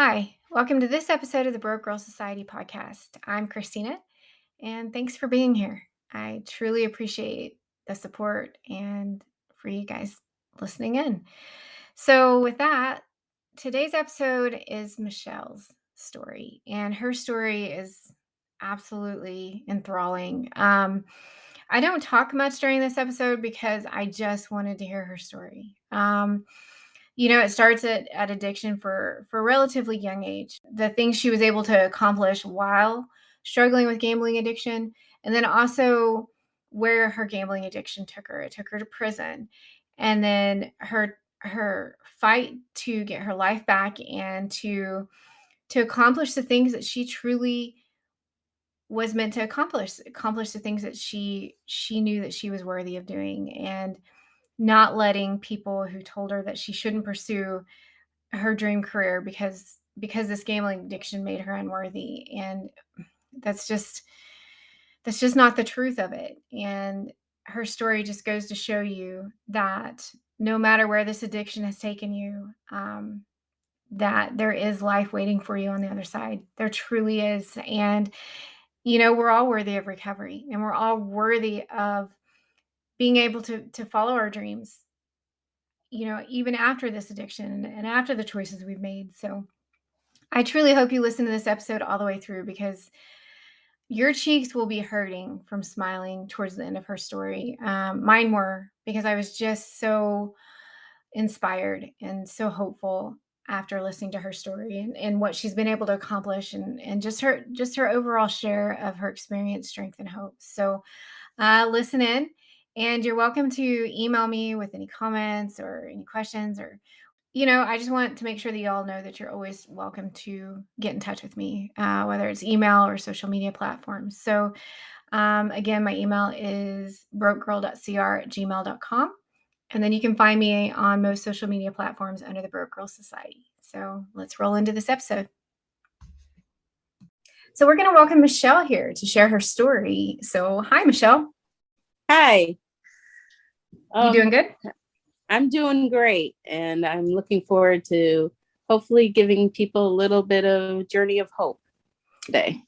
Hi, welcome to this episode of the Broke Girl Society podcast. I'm Christina, and thanks for being here. I truly appreciate the support and for you guys listening in. So, with that, today's episode is Michelle's story, and her story is absolutely enthralling. I don't talk much during this episode because I just wanted to hear her story. It starts at addiction for a relatively young age. The things she was able to accomplish while struggling with gambling addiction, and then also where her gambling addiction took her. It took her to prison, and then her fight to get her life back and to accomplish the things that she truly was meant to accomplish the things that she knew that she was worthy of doing, and not letting people who told her that she shouldn't pursue her dream career because this gambling addiction made her unworthy. And that's just not the truth of it. And her story just goes to show you that no matter where this addiction has taken you, that there is life waiting for you on the other side. There truly is. And we're all worthy of recovery, and we're all worthy of being able to follow our dreams, even after this addiction and after the choices we've made. So I truly hope you listen to this episode all the way through, because your cheeks will be hurting from smiling towards the end of her story. Mine were, because I was just so inspired and so hopeful after listening to her story and what she's been able to accomplish, and just her overall share of her experience, strength, and hope. So listen in, and you're welcome to email me with any comments or any questions, or I just want to make sure that you all know that you're always welcome to get in touch with me, whether it's email or social media platforms. So again, my email is brokegirl.cr@gmail.com. And then you can find me on most social media platforms under the Broke Girl Society. So let's roll into this episode. So we're going to welcome Michelle here to share her story. So hi, Michelle. Hi. You doing good? I'm doing great, and I'm looking forward to hopefully giving people a little bit of journey of hope today.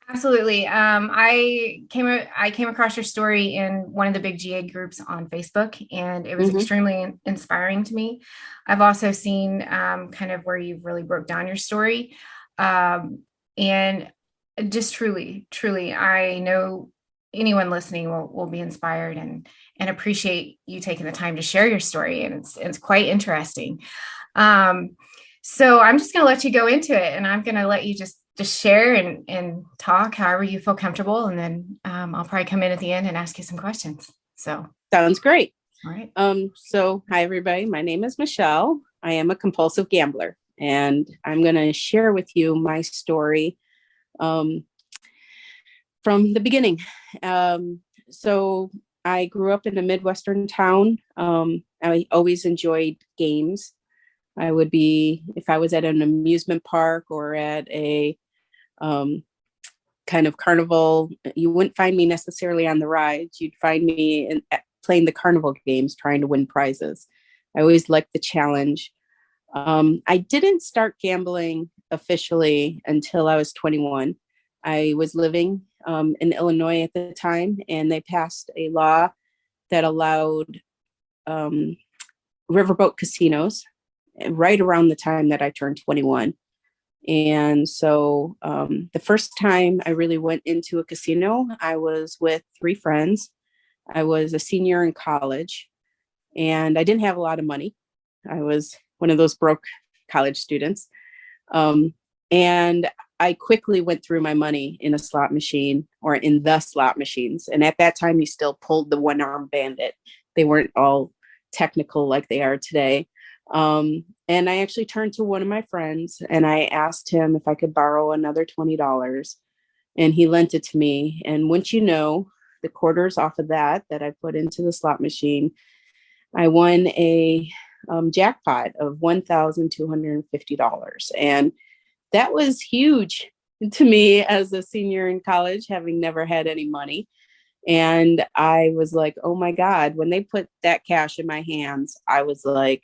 Absolutely. I came across your story in one of the big GA groups on Facebook, and it was extremely inspiring to me. I've also seen kind of where you've really broke down your story, and just truly, I know anyone listening will be inspired and appreciate you taking the time to share your story, and it's quite interesting. So I'm just going to let you go into it, and I'm going to let you just share and talk however you feel comfortable. And then I'll probably come in at the end and ask you some questions. So sounds great. All right. So hi, everybody. My name is Michelle. I am a compulsive gambler, and I'm going to share with you my story from the beginning. So I grew up in a Midwestern town. I always enjoyed games. I would be, if I was at an amusement park or at a kind of carnival, you wouldn't find me necessarily on the rides. You'd find me playing the carnival games, trying to win prizes. I always liked the challenge. I didn't start gambling officially until I was 21. I was living in Illinois at the time, and they passed a law that allowed riverboat casinos right around the time that I turned 21. And so the first time I really went into a casino, I was with 3 friends. I was a senior in college, and I didn't have a lot of money. I was one of those broke college students. And I quickly went through my money in a slot machine, or in the slot machines. And at that time, you still pulled the one-arm bandit. They weren't all technical like they are today. And I actually turned to one of my friends, and I asked him if I could borrow another $20, and he lent it to me. And once you know, the quarters off of that I put into the slot machine, I won a jackpot of $1,250. And that was huge to me as a senior in college, having never had any money. And I was like, oh my God, when they put that cash in my hands, I was like,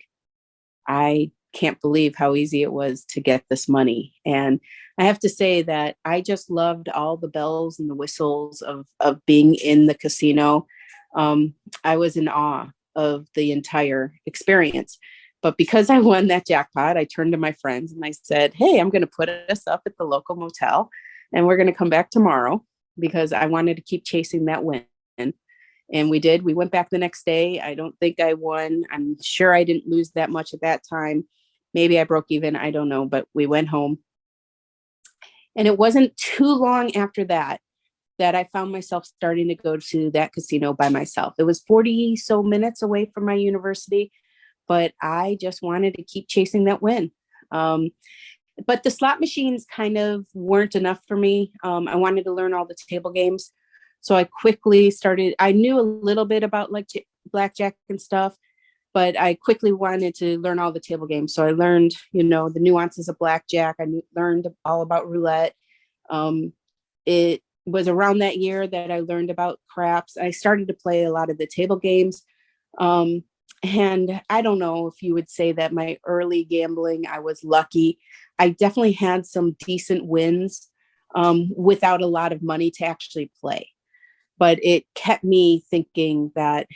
I can't believe how easy it was to get this money. And I have to say that I just loved all the bells and the whistles of being in the casino. Um, I was in awe of the entire experience. But because I won that jackpot, I turned to my friends and I said, "Hey, I'm going to put us up at the local motel and we're going to come back tomorrow," because I wanted to keep chasing that win. And we did. We went back the next day. I don't think I won. I'm sure I didn't lose that much at that time. Maybe I broke even. I don't know. But we went home. And it wasn't too long after that that I found myself starting to go to that casino by myself. It was 40 so minutes away from my university, but I just wanted to keep chasing that win. Um, but the slot machines kind of weren't enough for me. I wanted to learn all the table games. So I quickly started, I knew a little bit about like blackjack and stuff, but I quickly wanted to learn all the table games. So I learned, the nuances of blackjack. Learned all about roulette. It was around that year that I learned about craps. I started to play a lot of the table games. Um, and I don't know if you would say that my early gambling, I was lucky. I definitely had some decent wins without a lot of money to actually play. But it kept me thinking that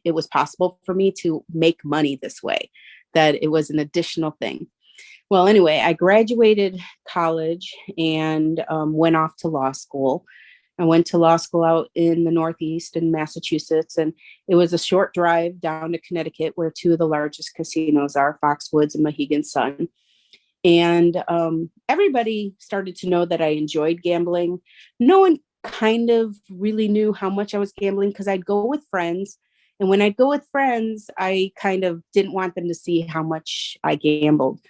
it was possible for me to make money this way, that it was an additional thing. Well, anyway, I graduated college and went off to law school. I went to law school out in the Northeast in Massachusetts, and it was a short drive down to Connecticut, where two of the largest casinos are, Foxwoods and Mohegan Sun. And everybody started to know that I enjoyed gambling. No one kind of really knew how much I was gambling because I'd go with friends. And when I'd go with friends, I kind of didn't want them to see how much I gambled.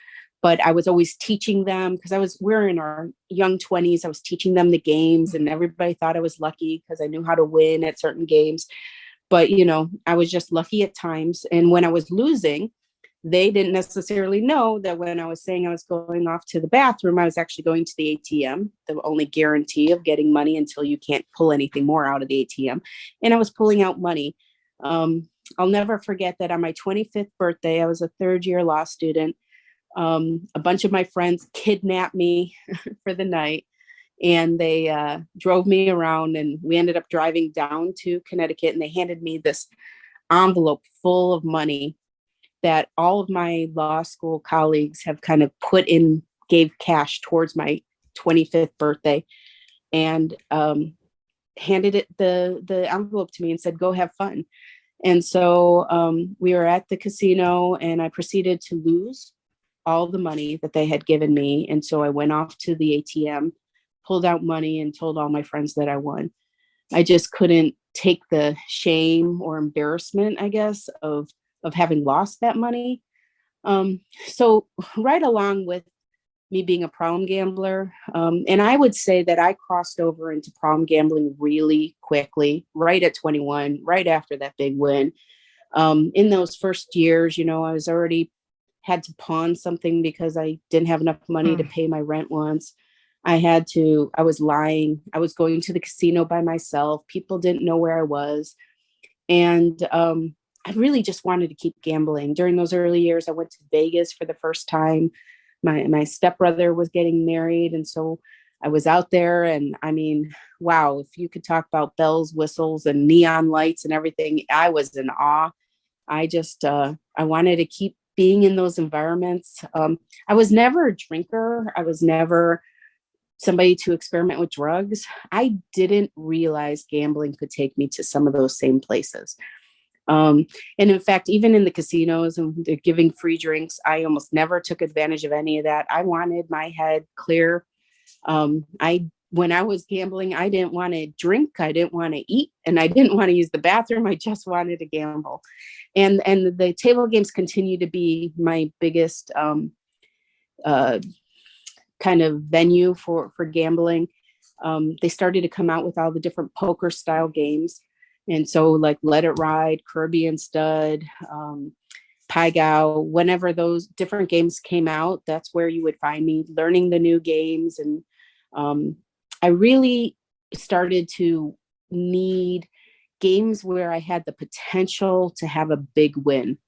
But I was always teaching them because we're in our young 20s. I was teaching them the games and everybody thought I was lucky because I knew how to win at certain games. But, I was just lucky at times. And when I was losing, they didn't necessarily know that when I was saying I was going off to the bathroom, I was actually going to the ATM, the only guarantee of getting money until you can't pull anything more out of the ATM. And I was pulling out money. I'll never forget that on my 25th birthday, I was a third year law student. A bunch of my friends kidnapped me for the night and they drove me around, and we ended up driving down to Connecticut, and they handed me this envelope full of money that all of my law school colleagues have kind of gave cash towards my 25th birthday, and handed the envelope to me and said, "Go have fun." And so we were at the casino and I proceeded to lose all the money that they had given me. And so I went off to the ATM, pulled out money and told all my friends that I won. I just couldn't take the shame or embarrassment, I guess, of having lost that money. So right along with me being a problem gambler, and I would say that I crossed over into problem gambling really quickly, right at 21, right after that big win. In those first years, I was already had to pawn something because I didn't have enough money to pay my rent once. I was lying. I was going to the casino by myself. People didn't know where I was. And I really just wanted to keep gambling. During those early years, I went to Vegas for the first time. My stepbrother was getting married. And so I was out there, and I mean, wow, if you could talk about bells, whistles, and neon lights and everything, I was in awe. I wanted to keep being in those environments. I was never a drinker. I was never somebody to experiment with drugs. I didn't realize gambling could take me to some of those same places. And in fact, even in the casinos and they're giving free drinks, I almost never took advantage of any of that. I wanted my head clear. When I was gambling, I didn't want to drink, I didn't want to eat, and I didn't want to use the bathroom. I just wanted to gamble. And the table games continue to be my biggest uh, kind of venue for gambling. They started to come out with all the different poker style games. And so like Let It Ride, Caribbean Stud, Pai Gow, whenever those different games came out, that's where you would find me learning the new games. And I really started to need games where I had the potential to have a big win.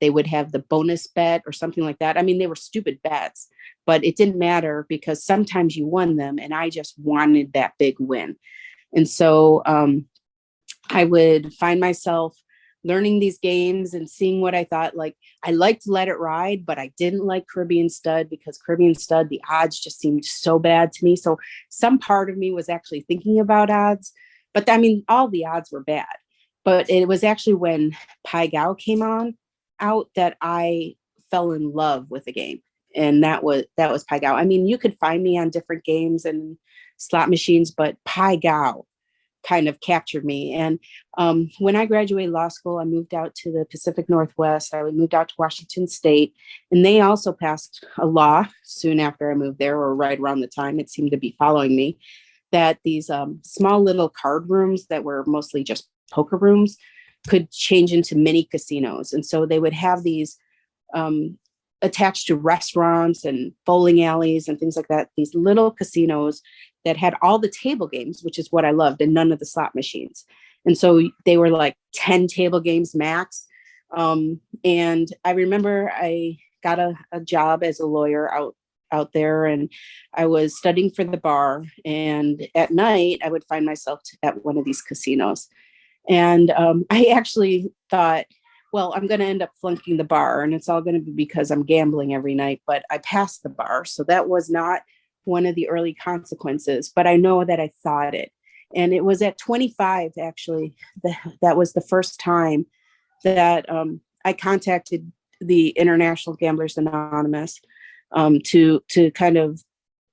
they would have the bonus bet or something like that. I mean, they were stupid bets, but it didn't matter because sometimes you won them, and I just wanted that big win. And so I would find myself learning these games and seeing what I thought. Like, I liked Let It Ride, but I didn't like Caribbean Stud because Caribbean Stud, the odds just seemed so bad to me. So some part of me was actually thinking about odds, but I mean, all the odds were bad. But it was actually when Pai Gow came on out that I fell in love with the game. And that was Pai Gow. I mean, you could find me on different games and slot machines, but Pai Gow kind of captured me. And when I graduated law school, I moved out to the Pacific Northwest. I moved out to Washington State, and they also passed a law soon after I moved there, or right around the time it seemed to be following me, that these small little card rooms that were mostly just poker rooms could change into mini casinos. And so they would have these attached to restaurants and bowling alleys and things like that, these little casinos that had all the table games, which is what I loved, and none of the slot machines. And so they were like 10 table games max. And I remember I got a job as a lawyer out there, and I was studying for the bar. And at night, I would find myself at one of these casinos. And I actually thought, well, I'm going to end up flunking the bar, and it's all going to be because I'm gambling every night. But I passed the bar. So that was not one of the early consequences, but I know that I thought it. And it was at 25, actually, that was the first time that I contacted the International Gamblers Anonymous to kind of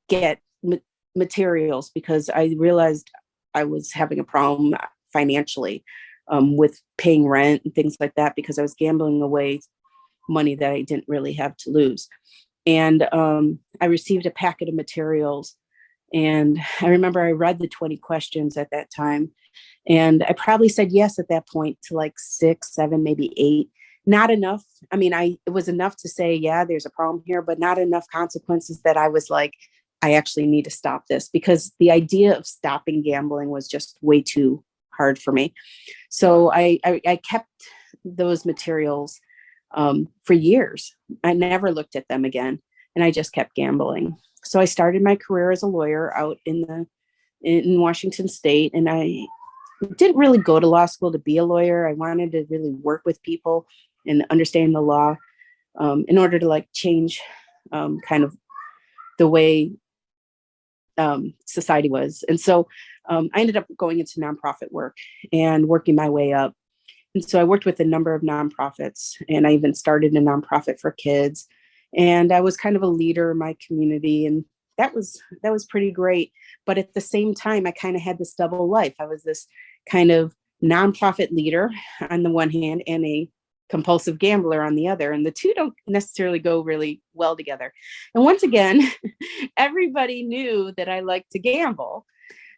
get materials, because I realized I was having a problem financially with paying rent and things like that, because I was gambling away money that I didn't really have to lose. And I received a packet of materials. And I remember I read the 20 questions at that time. And I probably said yes at that point to like 6, 7, maybe 8. Not enough. I mean, it was enough to say, yeah, there's a problem here, but not enough consequences that I was like, I actually need to stop this, because the idea of stopping gambling was just way too hard for me. So I kept those materials for years. I never looked at them again, and I just kept gambling. So I started my career as a lawyer out in Washington State, and I didn't really go to law school to be a lawyer. I wanted to really work with people and understand the law in order to like change kind of the way society was. And so I ended up going into nonprofit work and working my way up. And so I worked with a number of nonprofits, and I even started a nonprofit for kids. And I was kind of a leader in my community, and that was pretty great. But at the same time, I kind of had this double life. I was this kind of nonprofit leader on the one hand and a compulsive gambler on the other. And the two don't necessarily go really well together. And once again, everybody knew that I liked to gamble.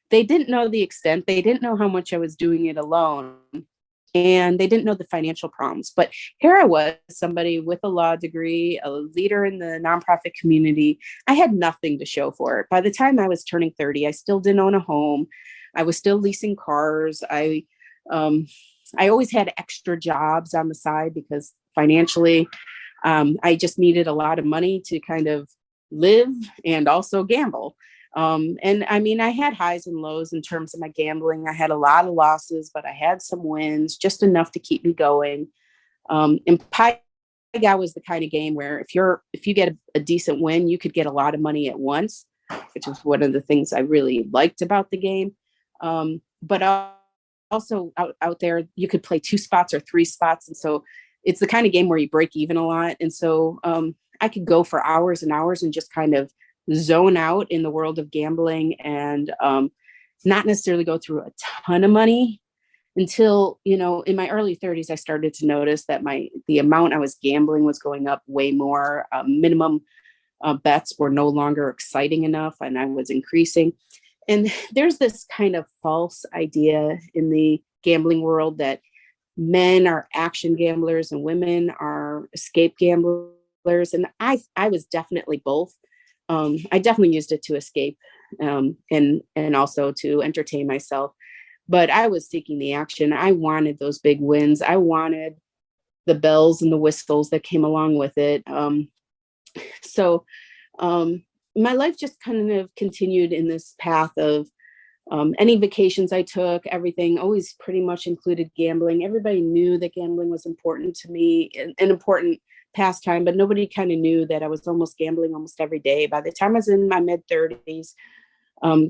They didn't know the extent. They didn't know how much I was doing it alone. And they didn't know the financial problems. But here I was, somebody with a law degree, a leader in the nonprofit community. I had nothing to show for it. By the time I was turning 30, I still didn't own a home. I was still leasing cars. I always had extra jobs on the side because financially, I just needed a lot of money to kind of live and also gamble. And I mean, I had highs and lows in terms of my gambling. I had a lot of losses, but I had some wins, just enough to keep me going. And Pai Gow was the kind of game where if you get a decent win, you could get a lot of money at once, which was one of the things I really liked about the game. But also out there, you could play 2 spots or 3 spots. And so it's the kind of game where you break even a lot. And so I could go for hours and hours and just kind of zone out in the world of gambling and not necessarily go through a ton of money until, in my early 30s, I started to notice that the amount I was gambling was going up way more. Minimum bets were no longer exciting enough, and I was increasing. And there's this kind of false idea in the gambling world that men are action gamblers and women are escape gamblers. And I was definitely both. I definitely used it to escape and also to entertain myself. But I was seeking the action. I wanted those big wins. I wanted the bells and the whistles that came along with it. So my life just kind of continued in this path of any vacations I took, everything always pretty much included gambling. Everybody knew that gambling was important to me, an important pastime, but nobody kind of knew that I was almost gambling almost every day. By the time I was in my mid 30s,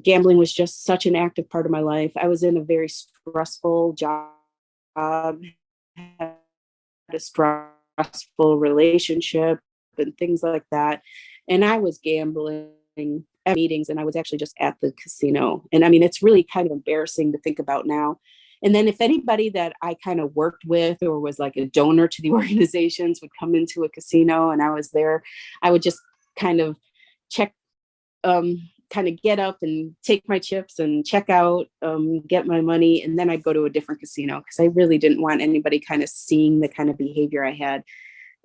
gambling was just such an active part of my life. I was in a very stressful job, had a stressful relationship and things like that. And I was gambling at meetings, and I was actually just at the casino. And I mean, it's really kind of embarrassing to think about now. And then if anybody that I kind of worked with or was like a donor to the organizations would come into a casino and I was there, I would just kind of check, kind of get up and take my chips and check out, get my money, and then I'd go to a different casino because I really didn't want anybody kind of seeing the kind of behavior I had.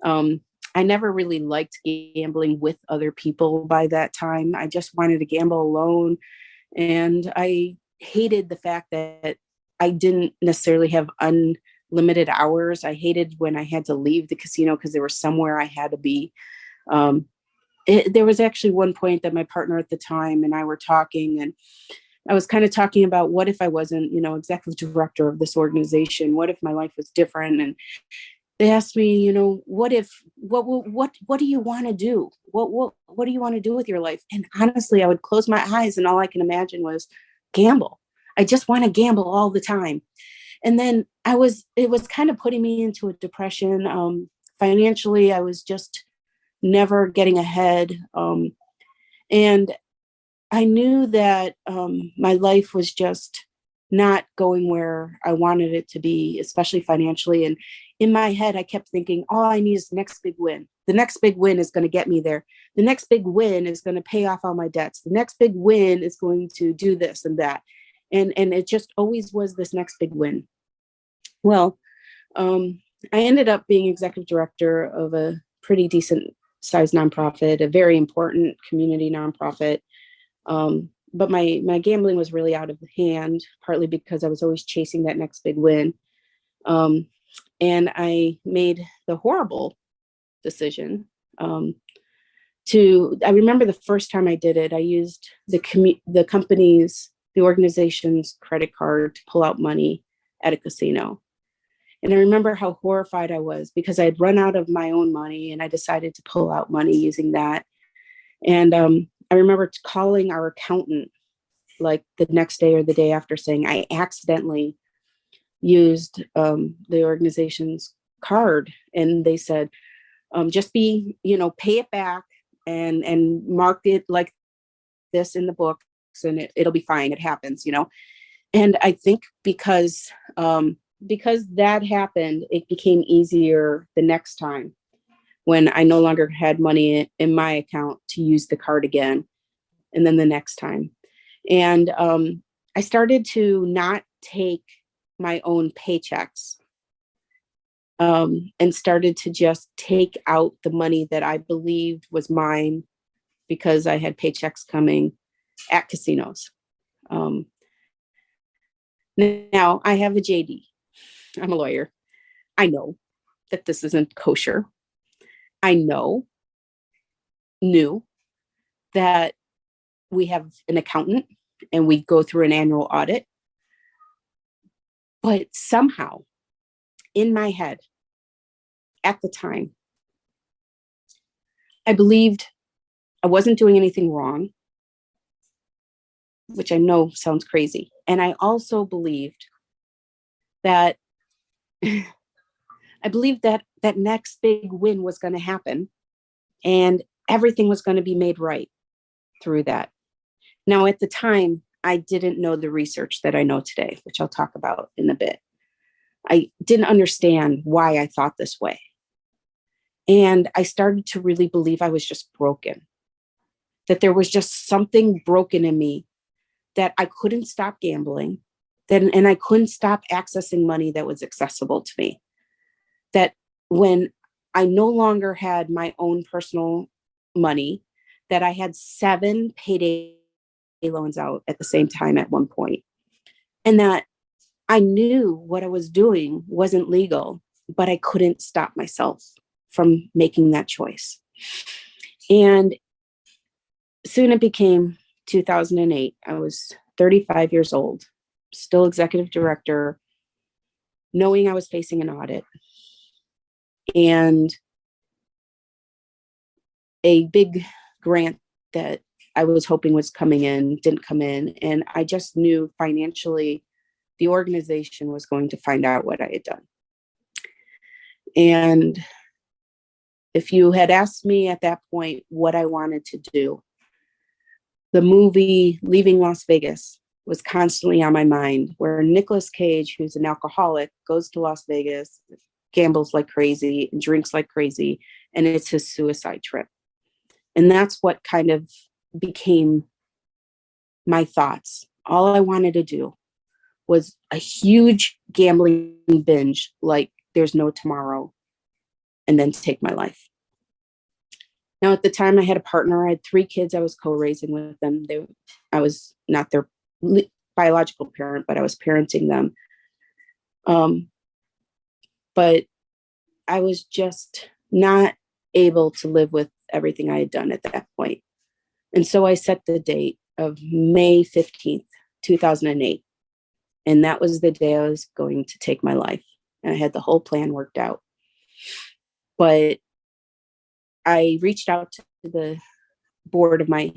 Um, I never really liked gambling with other people by that time. I just wanted to gamble alone. And I hated the fact that I didn't necessarily have unlimited hours. I hated when I had to leave the casino because there was somewhere I had to be. Um, there was actually one point that my partner at the time and I were talking, and I was kind of talking about what if I wasn't, executive director of this organization? What if my life was different? And they asked me, what do you want to do? What do you want to do with your life? And honestly, I would close my eyes and all I can imagine was gamble. I just want to gamble all the time. And then it was kind of putting me into a depression. Financially, I was just never getting ahead. And I knew that my life was just not going where I wanted it to be, especially financially. And in my head, I kept thinking, all I need is the next big win. The next big win is going to get me there. The next big win is going to pay off all my debts. The next big win is going to do this and that. And it just always was this next big win. Well, I ended up being executive director of a pretty decent sized nonprofit, a very important community nonprofit. But my gambling was really out of hand, partly because I was always chasing that next big win. And I made the horrible decision I remember the first time I did it, I used the organization's credit card to pull out money at a casino. And I remember how horrified I was because I had run out of my own money and I decided to pull out money using that. And I remember calling our accountant like the next day or the day after saying I accidentally used the organization's card. And they said, just pay it back and mark it like this in the books and it'll be fine. It happens. And I think because that happened, it became easier the next time when I no longer had money in my account to use the card again. And then the next time. And I started to not take my own paychecks and started to just take out the money that I believed was mine because I had paychecks coming at casinos. Now I have a JD. I'm a lawyer. I know that this isn't kosher. I knew that we have an accountant and we go through an annual audit. But somehow in my head at the time, I believed I wasn't doing anything wrong, which I know sounds crazy. And I also believed that that next big win was going to happen and everything was going to be made right through that. Now, at the time, I didn't know the research that I know today, which I'll talk about in a bit. I didn't understand why I thought this way. And I started to really believe I was just broken, that there was just something broken in me, that I couldn't stop gambling, and I couldn't stop accessing money that was accessible to me. That when I no longer had my own personal money, that I had 7 payday loans out at the same time at one point, and that I knew what I was doing wasn't legal, but I couldn't stop myself from making that choice. And soon it became 2008. I was 35 years old, still executive director, knowing I was facing an audit. And a big grant that I was hoping was coming in didn't come in. And I just knew financially the organization was going to find out what I had done. And if you had asked me at that point what I wanted to do, the movie Leaving Las Vegas was constantly on my mind, where Nicolas Cage, who's an alcoholic, goes to Las Vegas, gambles like crazy and drinks like crazy, and it's his suicide trip. And that's what kind of became my thoughts. All I wanted to do was a huge gambling binge, like there's no tomorrow, and then take my life. Now, at the time, I had a partner. I had 3 kids I was co-raising with them. I was not their biological parent, but I was parenting them. But I was just not able to live with everything I had done at that point. And so I set the date of May 15th, 2008. And that was the day I was going to take my life. And I had the whole plan worked out. But I reached out to the board of my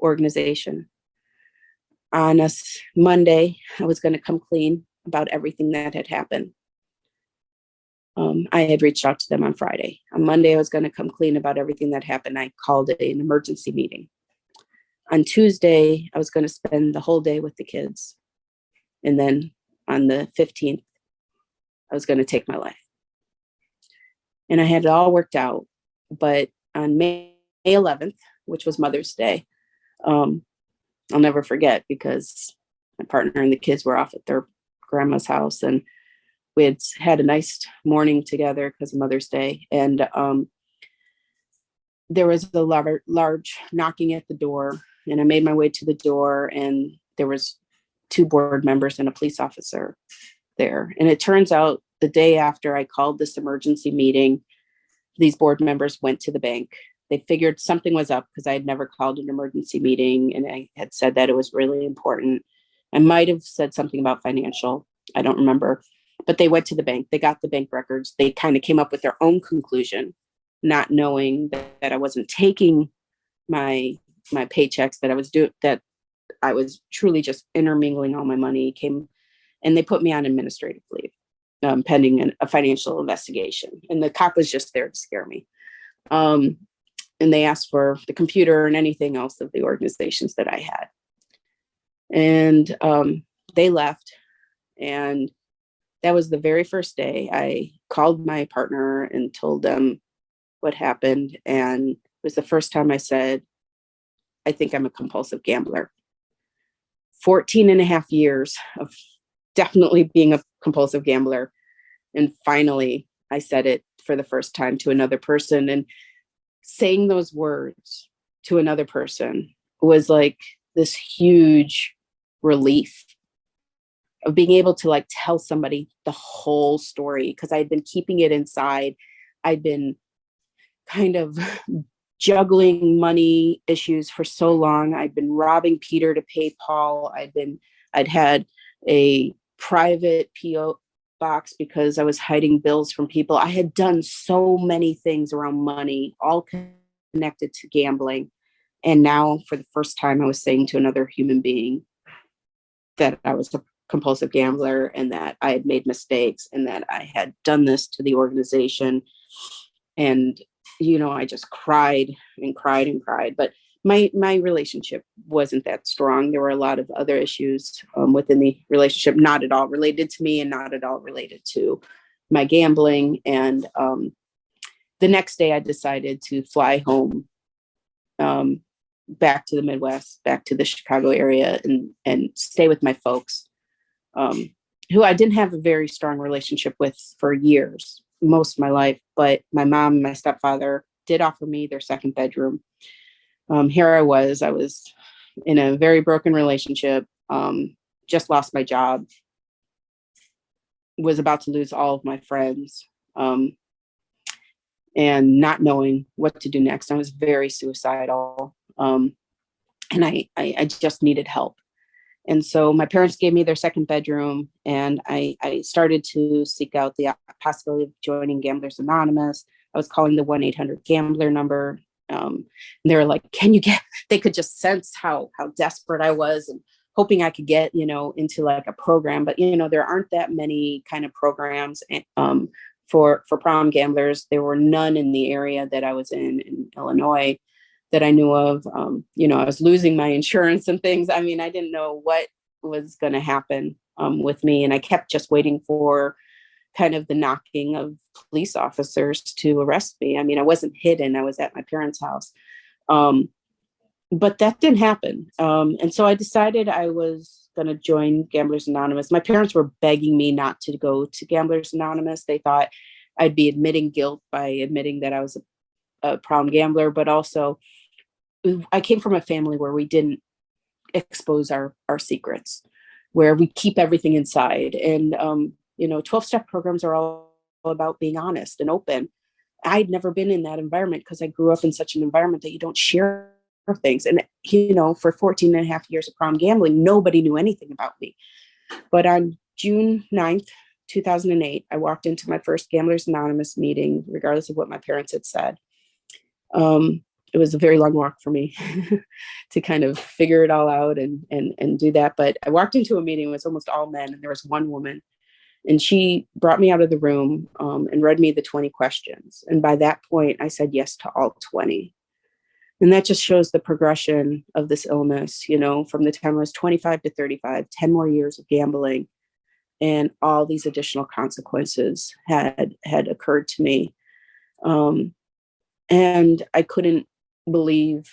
organization. On a Monday, I was going to come clean about everything that had happened. I had reached out to them on Friday. On Monday, I was going to come clean about everything that happened. I called it an emergency meeting. On Tuesday, I was going to spend the whole day with the kids. And then on the 15th, I was going to take my life. And I had it all worked out. But on May 11th, which was Mother's Day, I'll never forget, because my partner and the kids were off at their grandma's house, and we had a nice morning together because of Mother's Day. And there was a large knocking at the door, and I made my way to the door, and there was 2 board members and a police officer there. And it turns out the day after I called this emergency meeting, these board members went to the bank. They figured something was up because I had never called an emergency meeting, and I had said that it was really important. I might have said something about financial. I don't remember. But they went to the bank. They got the bank records. They kind of came up with their own conclusion, not knowing that I wasn't taking my paychecks, that I was truly just intermingling all my money. And they put me on administrative leave, pending a financial investigation. And the cop was just there to scare me. And they asked for the computer and anything else of the organizations that I had. And they left. And that was the very first day I called my partner and told them what happened. And it was the first time I said, I think I'm a compulsive gambler. 14 and a half years of definitely being a compulsive gambler. And finally, I said it for the first time to another person. And saying those words to another person was like this huge relief of being able to like tell somebody the whole story, because I'd been keeping it inside. I'd been kind of juggling money issues for so long. I'd been robbing Peter to pay Paul. I'd had a private PO box because I was hiding bills from people. I had done so many things around money, all connected to gambling. And now for the first time, I was saying to another human being that I was a compulsive gambler, and that I had made mistakes, and that I had done this to the organization. And, I just cried and cried and cried. But my relationship wasn't that strong. There were a lot of other issues within the relationship, not at all related to me and not at all related to my gambling. And the next day I decided to fly home, back to the Midwest, back to the Chicago area, and stay with my folks, who I didn't have a very strong relationship with for years, most of my life. But my mom and my stepfather did offer me their second bedroom. Here I was in a very broken relationship, just lost my job, was about to lose all of my friends, and not knowing what to do next. I was very suicidal, and I just needed help. And so my parents gave me their second bedroom, and I started to seek out the possibility of joining Gamblers Anonymous. I was calling the 1-800-GAMBLER number. And they were like, can you get, they could just sense how desperate I was, and hoping I could get, into like a program. But, there aren't that many kind of programs for prom gamblers. There were none in the area that I was in Illinois, that I knew of. I was losing my insurance and things. I mean, I didn't know what was going to happen with me. And I kept just waiting for kind of the knocking of police officers to arrest me. I mean, I wasn't hidden. I was at my parents' house. But that didn't happen. And so I decided I was going to join Gamblers Anonymous. My parents were begging me not to go to Gamblers Anonymous. They thought I'd be admitting guilt by admitting that I was a prom gambler, but also I came from a family where we didn't expose our secrets, where we keep everything inside. And, 12-step programs are all about being honest and open. I'd never been in that environment because I grew up in such an environment that you don't share things. And, for 14 and a half years of prom gambling, nobody knew anything about me. But on June 9th, 2008, I walked into my first Gamblers Anonymous meeting, regardless of what my parents had said. It was a very long walk for me to kind of figure it all out and do that. But I walked into a meeting, it was almost all men, and there was one woman, and she brought me out of the room and read me the 20 questions. And by that point, I said yes to all 20. And that just shows the progression of this illness, from the time I was 25 to 35, 10 more years of gambling, and all these additional consequences had occurred to me. And I couldn't believe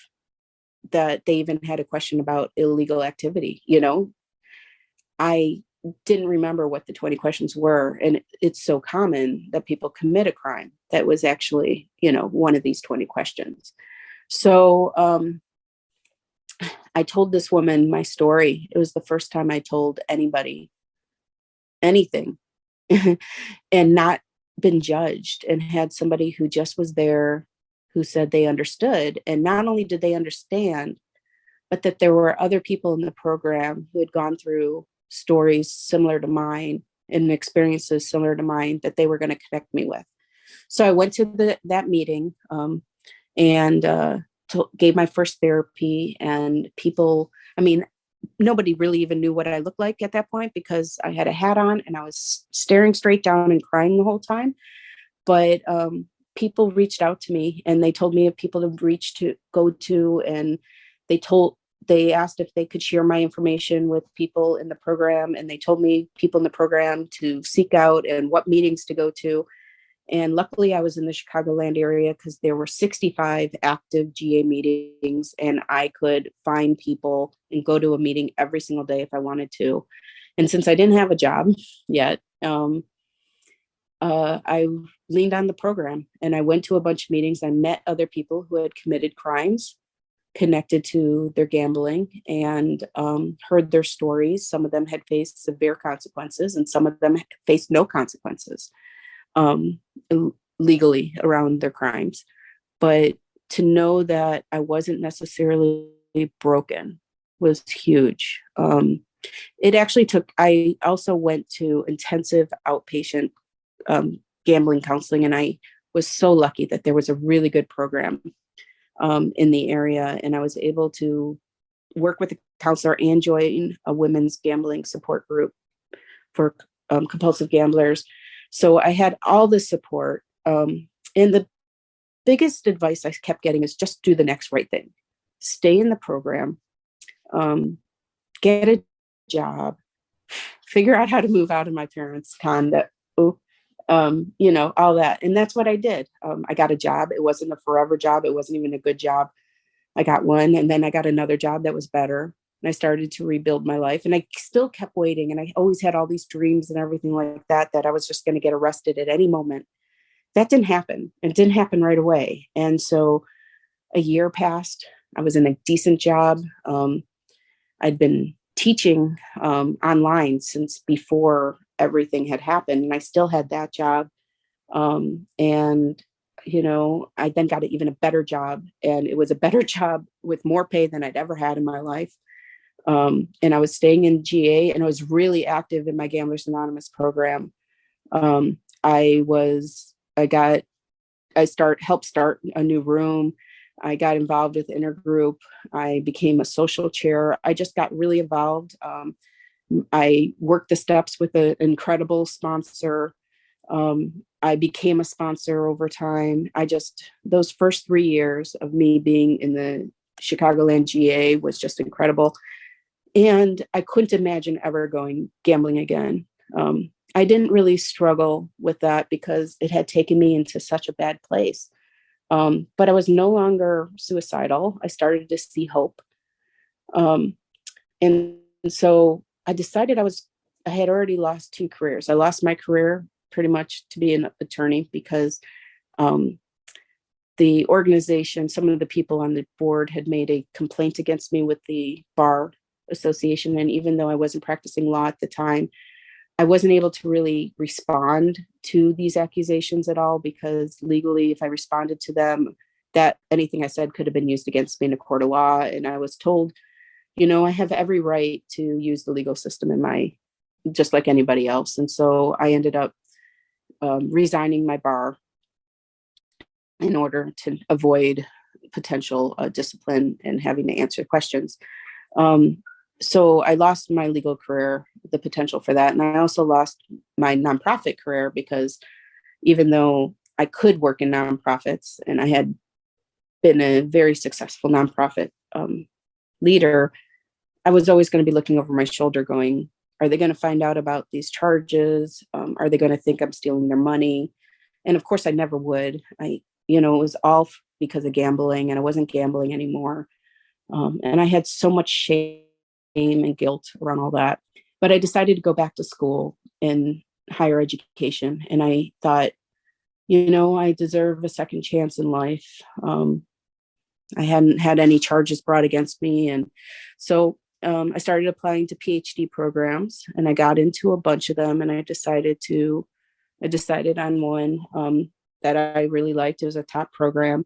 that they even had a question about illegal activity. I didn't remember what the 20 questions were. And it's so common that people commit a crime that was actually, one of these 20 questions. So I told this woman my story. It was the first time I told anybody anything and not been judged, and had somebody who just was there, who said they understood. And not only did they understand, but that there were other people in the program who had gone through stories similar to mine and experiences similar to mine that they were going to connect me with. So I went to that meeting and gave my first therapy, and people, nobody really even knew what I looked like at that point because I had a hat on and I was staring straight down and crying the whole time. But people reached out to me, and they told me of people to go to, and they asked if they could share my information with people in the program, and they told me people in the program to seek out and what meetings to go to. And luckily I was in the Chicagoland area because there were 65 active GA meetings, and I could find people and go to a meeting every single day if I wanted to. And since I didn't have a job yet, I leaned on the program, and I went to a bunch of meetings. I met other people who had committed crimes connected to their gambling, and heard their stories. Some of them had faced severe consequences, and some of them faced no consequences legally around their crimes. But to know that I wasn't necessarily broken was huge. I also went to intensive outpatient gambling counseling, and I was so lucky that there was a really good program in the area, and I was able to work with a counselor and join a women's gambling support group for compulsive gamblers. So I had all this support. And the biggest advice I kept getting is just do the next right thing. Stay in the program, get a job, figure out how to move out of my parents' condo, all that. And that's what I did. I got a job. It wasn't a forever job. It wasn't even a good job. I got one, and then I got another job that was better. And I started to rebuild my life, and I still kept waiting. And I always had all these dreams and everything like that I was just going to get arrested at any moment. That didn't happen. It didn't happen right away. And so a year passed. I was in a decent job. I'd been teaching online since before everything had happened. And I still had that job. And, I then got even a better job, and it was a better job with more pay than I'd ever had in my life. And I was staying in GA, and I was really active in my Gamblers Anonymous program. Um, I was, I got, helped start a new room. I got involved with intergroup. I became a social chair. I just got really involved. I worked the steps with an incredible sponsor. I became a sponsor over time. Those first 3 years of me being in the Chicagoland GA was just incredible. And I couldn't imagine ever going gambling again. I didn't really struggle with that because it had taken me into such a bad place. But I was no longer suicidal. I started to see hope. And so I decided I had already lost 2 careers. I lost my career pretty much to be an attorney because the organization, some of the people on the board had made a complaint against me with the bar association. And even though I wasn't practicing law at the time, I wasn't able to really respond to these accusations at all, because legally, if I responded to them, that anything I said could have been used against me in a court of law. And I was told, I have every right to use the legal system just like anybody else. And so I ended up resigning my bar in order to avoid potential discipline and having to answer questions. So I lost my legal career, the potential for that. And I also lost my nonprofit career, because even though I could work in nonprofits and I had been a very successful nonprofit leader, I was always going to be looking over my shoulder going, are they going to find out about these charges? Are they going to think I'm stealing their money? And of course I never would. It was all because of gambling, and I wasn't gambling anymore. And I had so much shame and guilt around all that. But I decided to go back to school in higher education. And I thought, I deserve a second chance in life. I hadn't had any charges brought against me. And so I started applying to PhD programs, and I got into a bunch of them. And I decided on one that I really liked. It was a top program.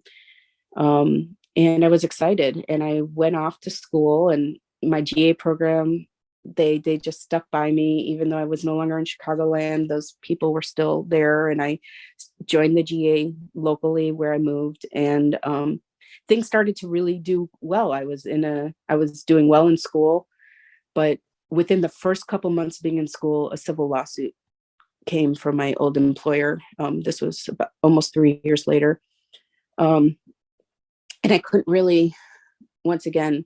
And I was excited, and I went off to school, and my GA program, they just stuck by me, even though I was no longer in Chicagoland. Those people were still there, and I joined the GA locally where I moved, and things started to really do well. I was doing well in school, but within the first couple months being in school, a civil lawsuit came from my old employer. This was about almost 3 years later. And I couldn't really, once again,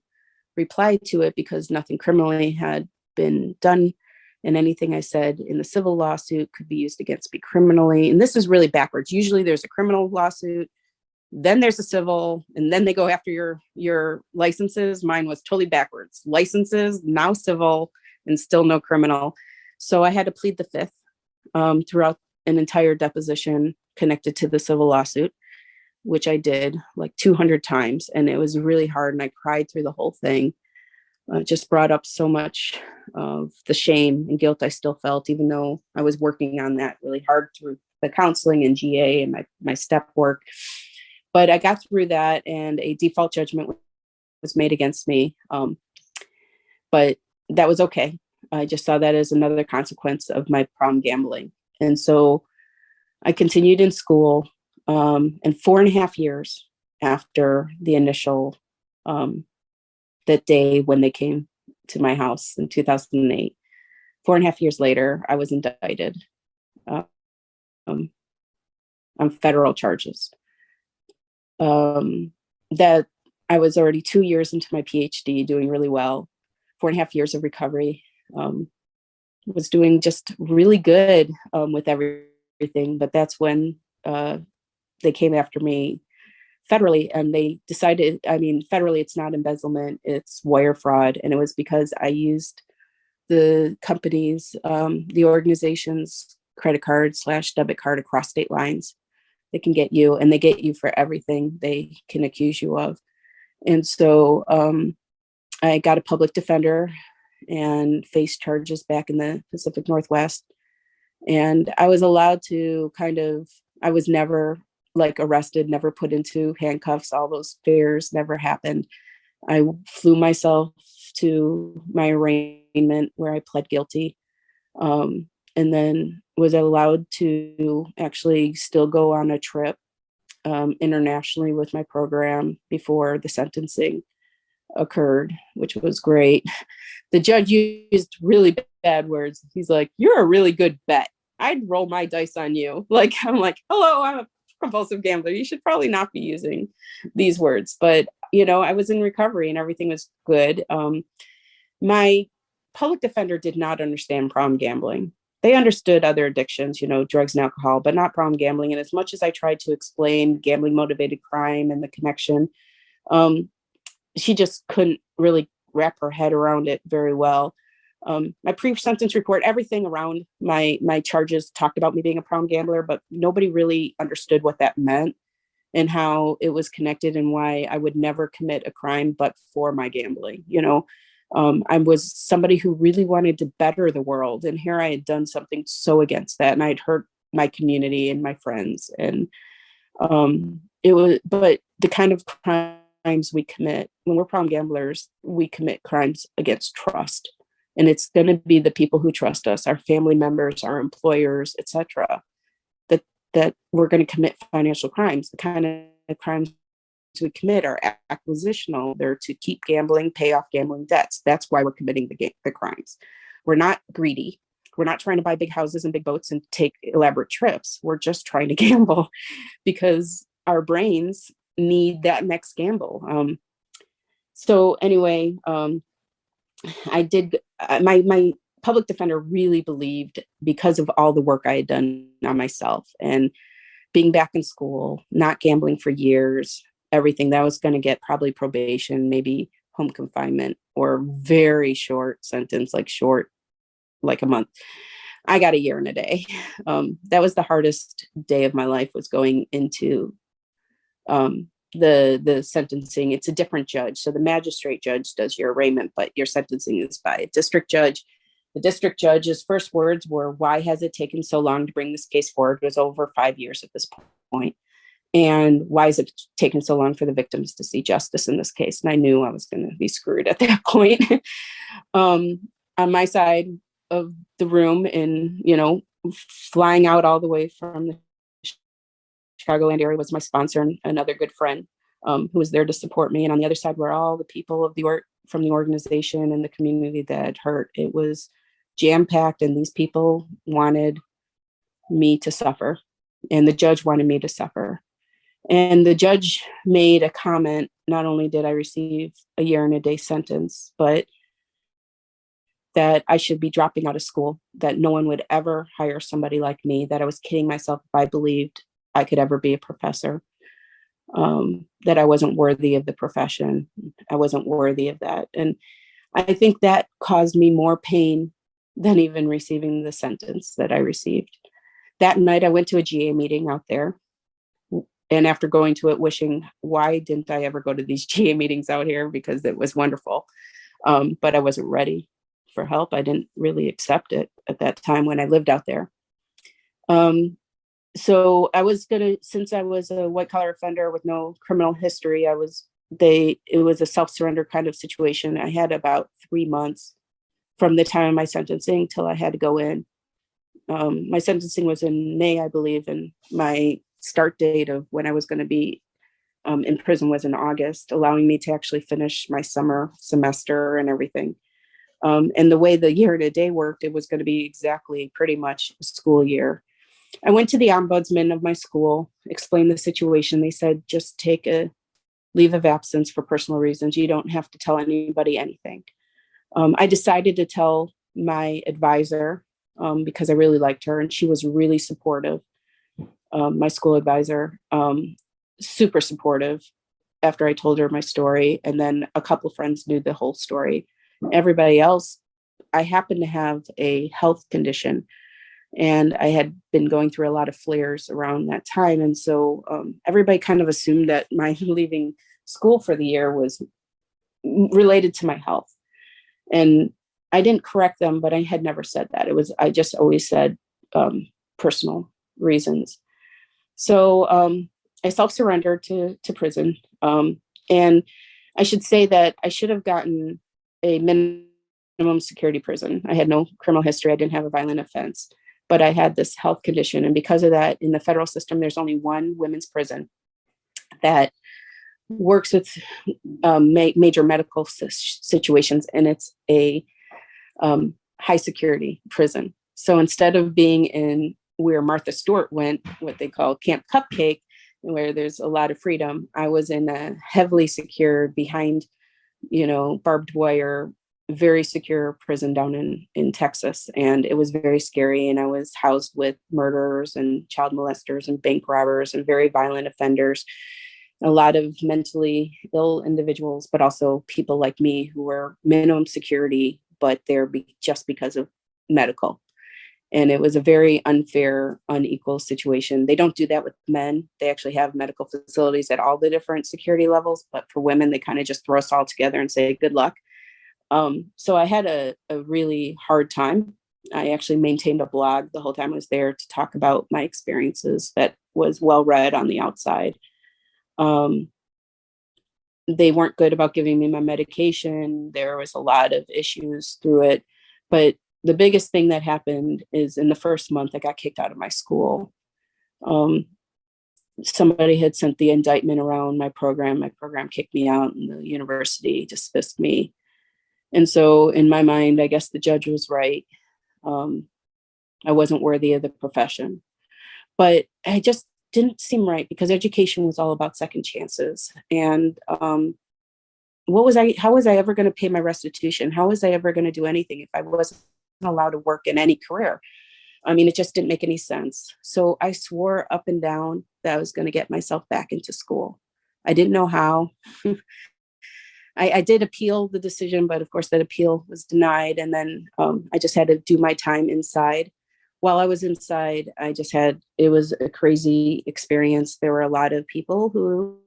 reply to it because nothing criminally had been done. And anything I said in the civil lawsuit could be used against me criminally. And this is really backwards. Usually there's a criminal lawsuit, then there's a civil, and then they go after your licenses. Mine was totally backwards. Licenses, now civil, and still no criminal. So I had to plead the fifth throughout an entire deposition connected to the civil lawsuit, which I did like 200 times. And it was really hard. And I cried through the whole thing. Just brought up so much of the shame and guilt I still felt, even though I was working on that really hard through the counseling and GA and my step work. But I got through that, and a default judgment was made against me. But that was okay. I just saw that as another consequence of my problem gambling. And so I continued in school. And 4.5 years after the initial, that day when they came to my house in 2008, 4.5 years later, I was indicted on federal charges. That I was already 2 years into my PhD, doing really well, 4.5 years of recovery, was doing just really good with everything. But that's when they came after me federally, and they decided, federally, it's not embezzlement, it's wire fraud. And it was because I used the company's, the organization's credit card / debit card across state lines. They can get you, and they get you for everything they can accuse you of. And so I got a public defender and faced charges back in the Pacific Northwest. And I was allowed to I was never like arrested, never put into handcuffs. All those fears never happened. I flew myself to my arraignment where I pled guilty, and then was allowed to actually still go on a trip internationally with my program before the sentencing occurred, which was great. The judge used really bad words. He's like, "You're a really good bet. I'd roll my dice on you." Like, I'm like, "Hello, I'm a compulsive gambler. You should probably not be using these words." But, I was in recovery and everything was good. My public defender did not understand problem gambling. They understood other addictions, drugs and alcohol, but not problem gambling. And as much as I tried to explain gambling motivated crime and the connection, um, she just couldn't really wrap her head around it very well. My pre-sentence report, everything around my charges talked about me being a problem gambler, but nobody really understood what that meant and how it was connected and why I would never commit a crime but for my gambling. I was somebody who really wanted to better the world, and here I had done something so against that, and I'd hurt my community and my friends, and it was, but the kind of crimes we commit when we're problem gamblers, we commit crimes against trust. And it's going to be the people who trust us, our family members, our employers, etc., that we're going to commit financial crimes. The kind of crimes we commit are acquisitional. They're to keep gambling, pay off gambling debts. That's why we're committing the crimes. We're not greedy. We're not trying to buy big houses and big boats and take elaborate trips. We're just trying to gamble because our brains need that next gamble. So anyway, I did, my public defender really believed, because of all the work I had done on myself and being back in school, not gambling for years, everything, that was going to get probably probation, maybe home confinement, or very short sentence, like a month. I got a year and a day. That was the hardest day of my life, was going into the sentencing. It's a different judge. So the magistrate judge does your arraignment, but your sentencing is by a district judge. The district judge's first words were, "Why has it taken so long to bring this case forward?" It was over 5 years at this point. And why is it taking so long for the victims to see justice in this case? And I knew I was going to be screwed at that point. On my side of the room, and, flying out all the way from the Chicagoland area, was my sponsor and another good friend, who was there to support me. And on the other side were all the people from the organization and the community that had hurt. It was jam packed, and these people wanted me to suffer, and the judge wanted me to suffer. And the judge made a comment. Not only did I receive a year and a day sentence, but that I should be dropping out of school, that no one would ever hire somebody like me, that I was kidding myself if I believed I could ever be a professor, that I wasn't worthy of the profession. I wasn't worthy of that. And I think that caused me more pain than even receiving the sentence that I received. That night, I went to a GA meeting out there. And after going to it, wishing, why didn't I ever go to these GA meetings out here? Because it was wonderful. But I wasn't ready for help. I didn't really accept it at that time when I lived out there. So I was since I was a white collar offender with no criminal history, it was a self-surrender kind of situation. I had about 3 months from the time of my sentencing till I had to go in. My sentencing was in May, I believe, and my start date of when I was going to be in prison was in August, allowing me to actually finish my summer semester and everything. And the way the year to day worked, it was going to be exactly pretty much a school year. I went to the ombudsman of my school, explained the situation. They said, just take a leave of absence for personal reasons. You don't have to tell anybody anything. I decided to tell my advisor because I really liked her, and she was really supportive. My school advisor, super supportive after I told her my story. And then a couple of friends knew the whole story. Everybody else, I happened to have a health condition, and I had been going through a lot of flares around that time. And so everybody kind of assumed that my leaving school for the year was related to my health. And I didn't correct them, but I had never said that. I just always said, personal reasons. So I self-surrendered to prison. And I should say that I should have gotten a minimum security prison. I had no criminal history. I didn't have a violent offense, but I had this health condition. And because of that, in the federal system, there's only one women's prison that works with major medical situations, and it's a high security prison. So instead of being in where Martha Stewart went, what they call Camp Cupcake, where there's a lot of freedom, I was in a heavily secured, behind, barbed wire, very secure prison down in Texas. And it was very scary. And I was housed with murderers and child molesters and bank robbers and very violent offenders, a lot of mentally ill individuals, but also people like me who were minimum security, but they're just because of medical. And it was a very unfair, unequal situation. They don't do that with men. They actually have medical facilities at all the different security levels. But for women, they kind of just throw us all together and say, good luck. So I had a really hard time. I actually maintained a blog the whole time I was there to talk about my experiences that was well read on the outside. They weren't good about giving me my medication. There was a lot of issues through it. But the biggest thing that happened is in the first month, I got kicked out of my school. Somebody had sent the indictment around my program. My program kicked me out, and the university dismissed me. And so in my mind, I guess the judge was right. I wasn't worthy of the profession. But I just didn't seem right, because education was all about second chances. And how was I ever going to pay my restitution? How was I ever going to do anything if I wasn't allowed to work in any career? I mean, it just didn't make any sense. So I swore up and down that I was going to get myself back into school. I didn't know how. I did appeal the decision, but of course that appeal was denied. And then I just had to do my time inside. While I was inside, it was a crazy experience. There were a lot of people who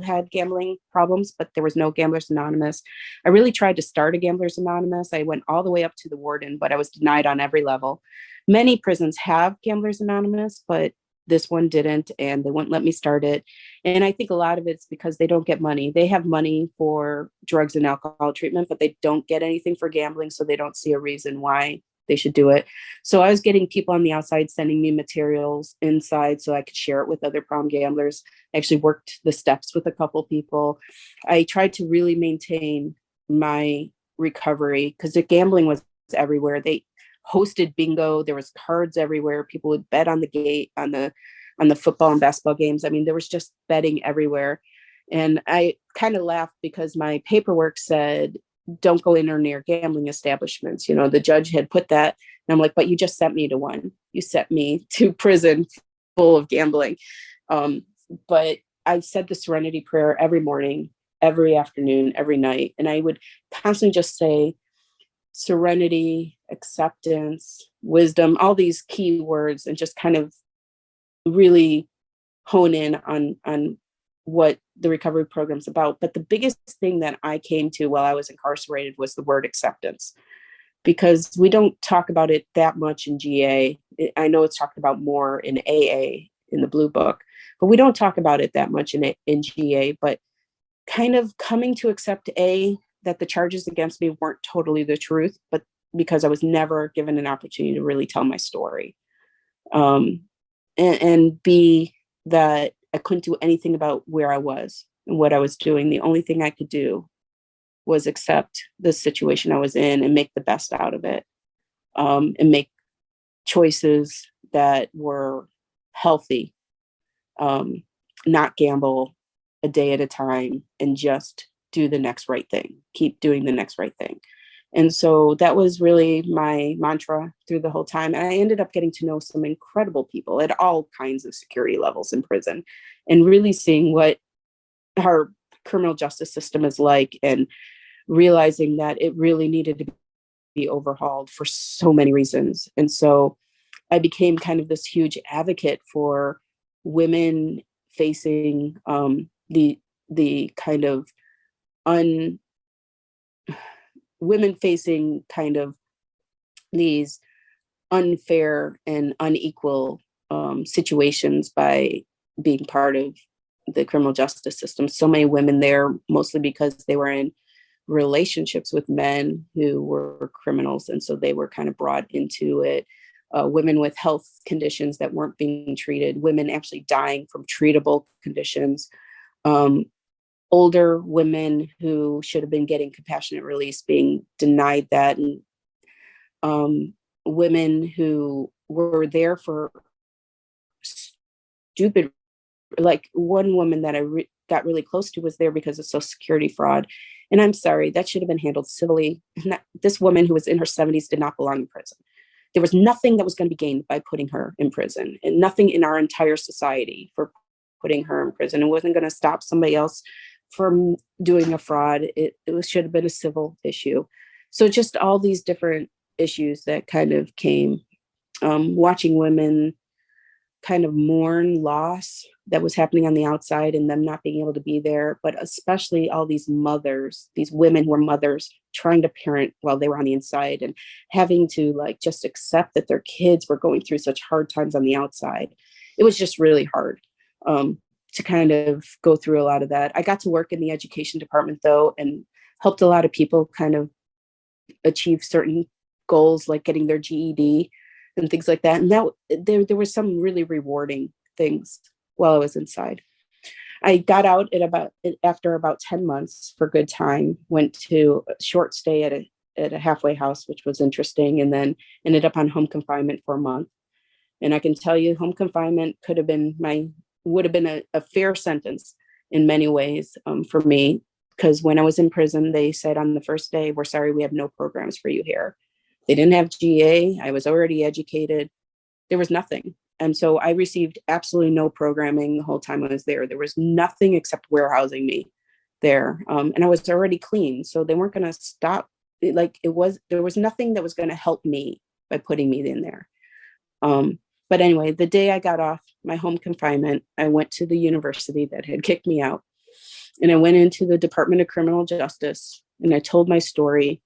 had gambling problems, but there was no Gamblers Anonymous. I really tried to start a Gamblers Anonymous. I went all the way up to the warden, but I was denied on every level. Many prisons have Gamblers Anonymous, but this one didn't, and they wouldn't let me start it. And I think a lot of it's because they don't get money. They have money for drugs and alcohol treatment, but they don't get anything for gambling, so they don't see a reason why they should do it. So I was getting people on the outside sending me materials inside so I could share it with other problem gamblers. I actually worked the steps with a couple people. I tried to really maintain my recovery, because the gambling was everywhere. They hosted bingo. There was cards everywhere. People would bet on the gate, on the football and basketball games. I mean, there was just betting everywhere. And I kind of laughed because my paperwork said, don't go in or near gambling establishments. The judge had put that. And I'm like, but you just sent me to one. You sent me to prison full of gambling. But I said the serenity prayer every morning, every afternoon, every night. And I would constantly just say, serenity, acceptance, wisdom, all these key words, and just kind of really hone in on what the recovery program's about. But the biggest thing that I came to while I was incarcerated was the word acceptance, because we don't talk about it that much in GA. I know it's talked about more in AA, in the Blue Book, but we don't talk about it that much in GA. But kind of coming to accept that the charges against me weren't totally the truth, but because I was never given an opportunity to really tell my story. And B, that I couldn't do anything about where I was and what I was doing. The only thing I could do was accept the situation I was in and make the best out of it, and make choices that were healthy, not gamble a day at a time, and just do the next right thing, keep doing the next right thing. And so that was really my mantra through the whole time. And I ended up getting to know some incredible people at all kinds of security levels in prison, and really seeing what our criminal justice system is like, and realizing that it really needed to be overhauled for so many reasons. And so I became kind of this huge advocate for women facing the kind of women facing kind of these unfair and unequal situations by being part of the criminal justice system. So many women there, mostly because they were in relationships with men who were criminals. And so they were kind of brought into it. Women with health conditions that weren't being treated, women actually dying from treatable conditions, um, older women who should have been getting compassionate release being denied that, and women who were there for stupid, like one woman that I got really close to was there because of social security fraud. And I'm sorry, that should have been handled civilly. And this woman who was in her 70s did not belong in prison. There was nothing that was going to be gained by putting her in prison, and nothing in our entire society for putting her in prison. It wasn't going to stop somebody else from doing a fraud. It should have been a civil issue. So just all these different issues that kind of came, watching women kind of mourn loss that was happening on the outside and them not being able to be there, but especially all these mothers, these women who were mothers trying to parent while they were on the inside and having to like just accept that their kids were going through such hard times on the outside. It was just really hard to kind of go through a lot of that. I got to work in the education department though, and helped a lot of people kind of achieve certain goals like getting their GED and things like that. And that there were some really rewarding things while I was inside. I got out after about 10 months for good time, went to a short stay at a halfway house, which was interesting, and then ended up on home confinement for a month. And I can tell you, home confinement would have been a fair sentence in many ways for me, because when I was in prison, they said on the first day, "We're sorry, we have no programs for you here." They didn't have GA. I was already educated. There was nothing. And so I received absolutely no programming the whole time I was there. There was nothing except warehousing me there. And I was already clean. So they weren't going to stop. There was nothing that was going to help me by putting me in there. But anyway, the day I got off my home confinement, I went to the university that had kicked me out. And I went into the Department of Criminal Justice and I told my story.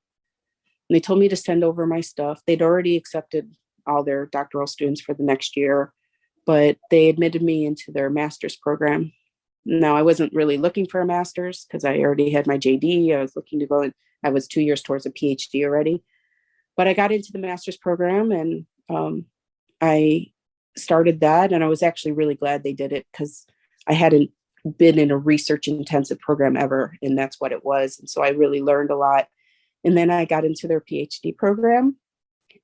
And they told me to send over my stuff. They'd already accepted all their doctoral students for the next year, but they admitted me into their master's program. Now, I wasn't really looking for a master's because I already had my JD. I was looking to go, and I was 2 years towards a PhD already. But I got into the master's program, and I started that. And I was actually really glad they did it because I hadn't been in a research intensive program ever, and that's what it was. And so I really learned a lot. And then I got into their PhD program,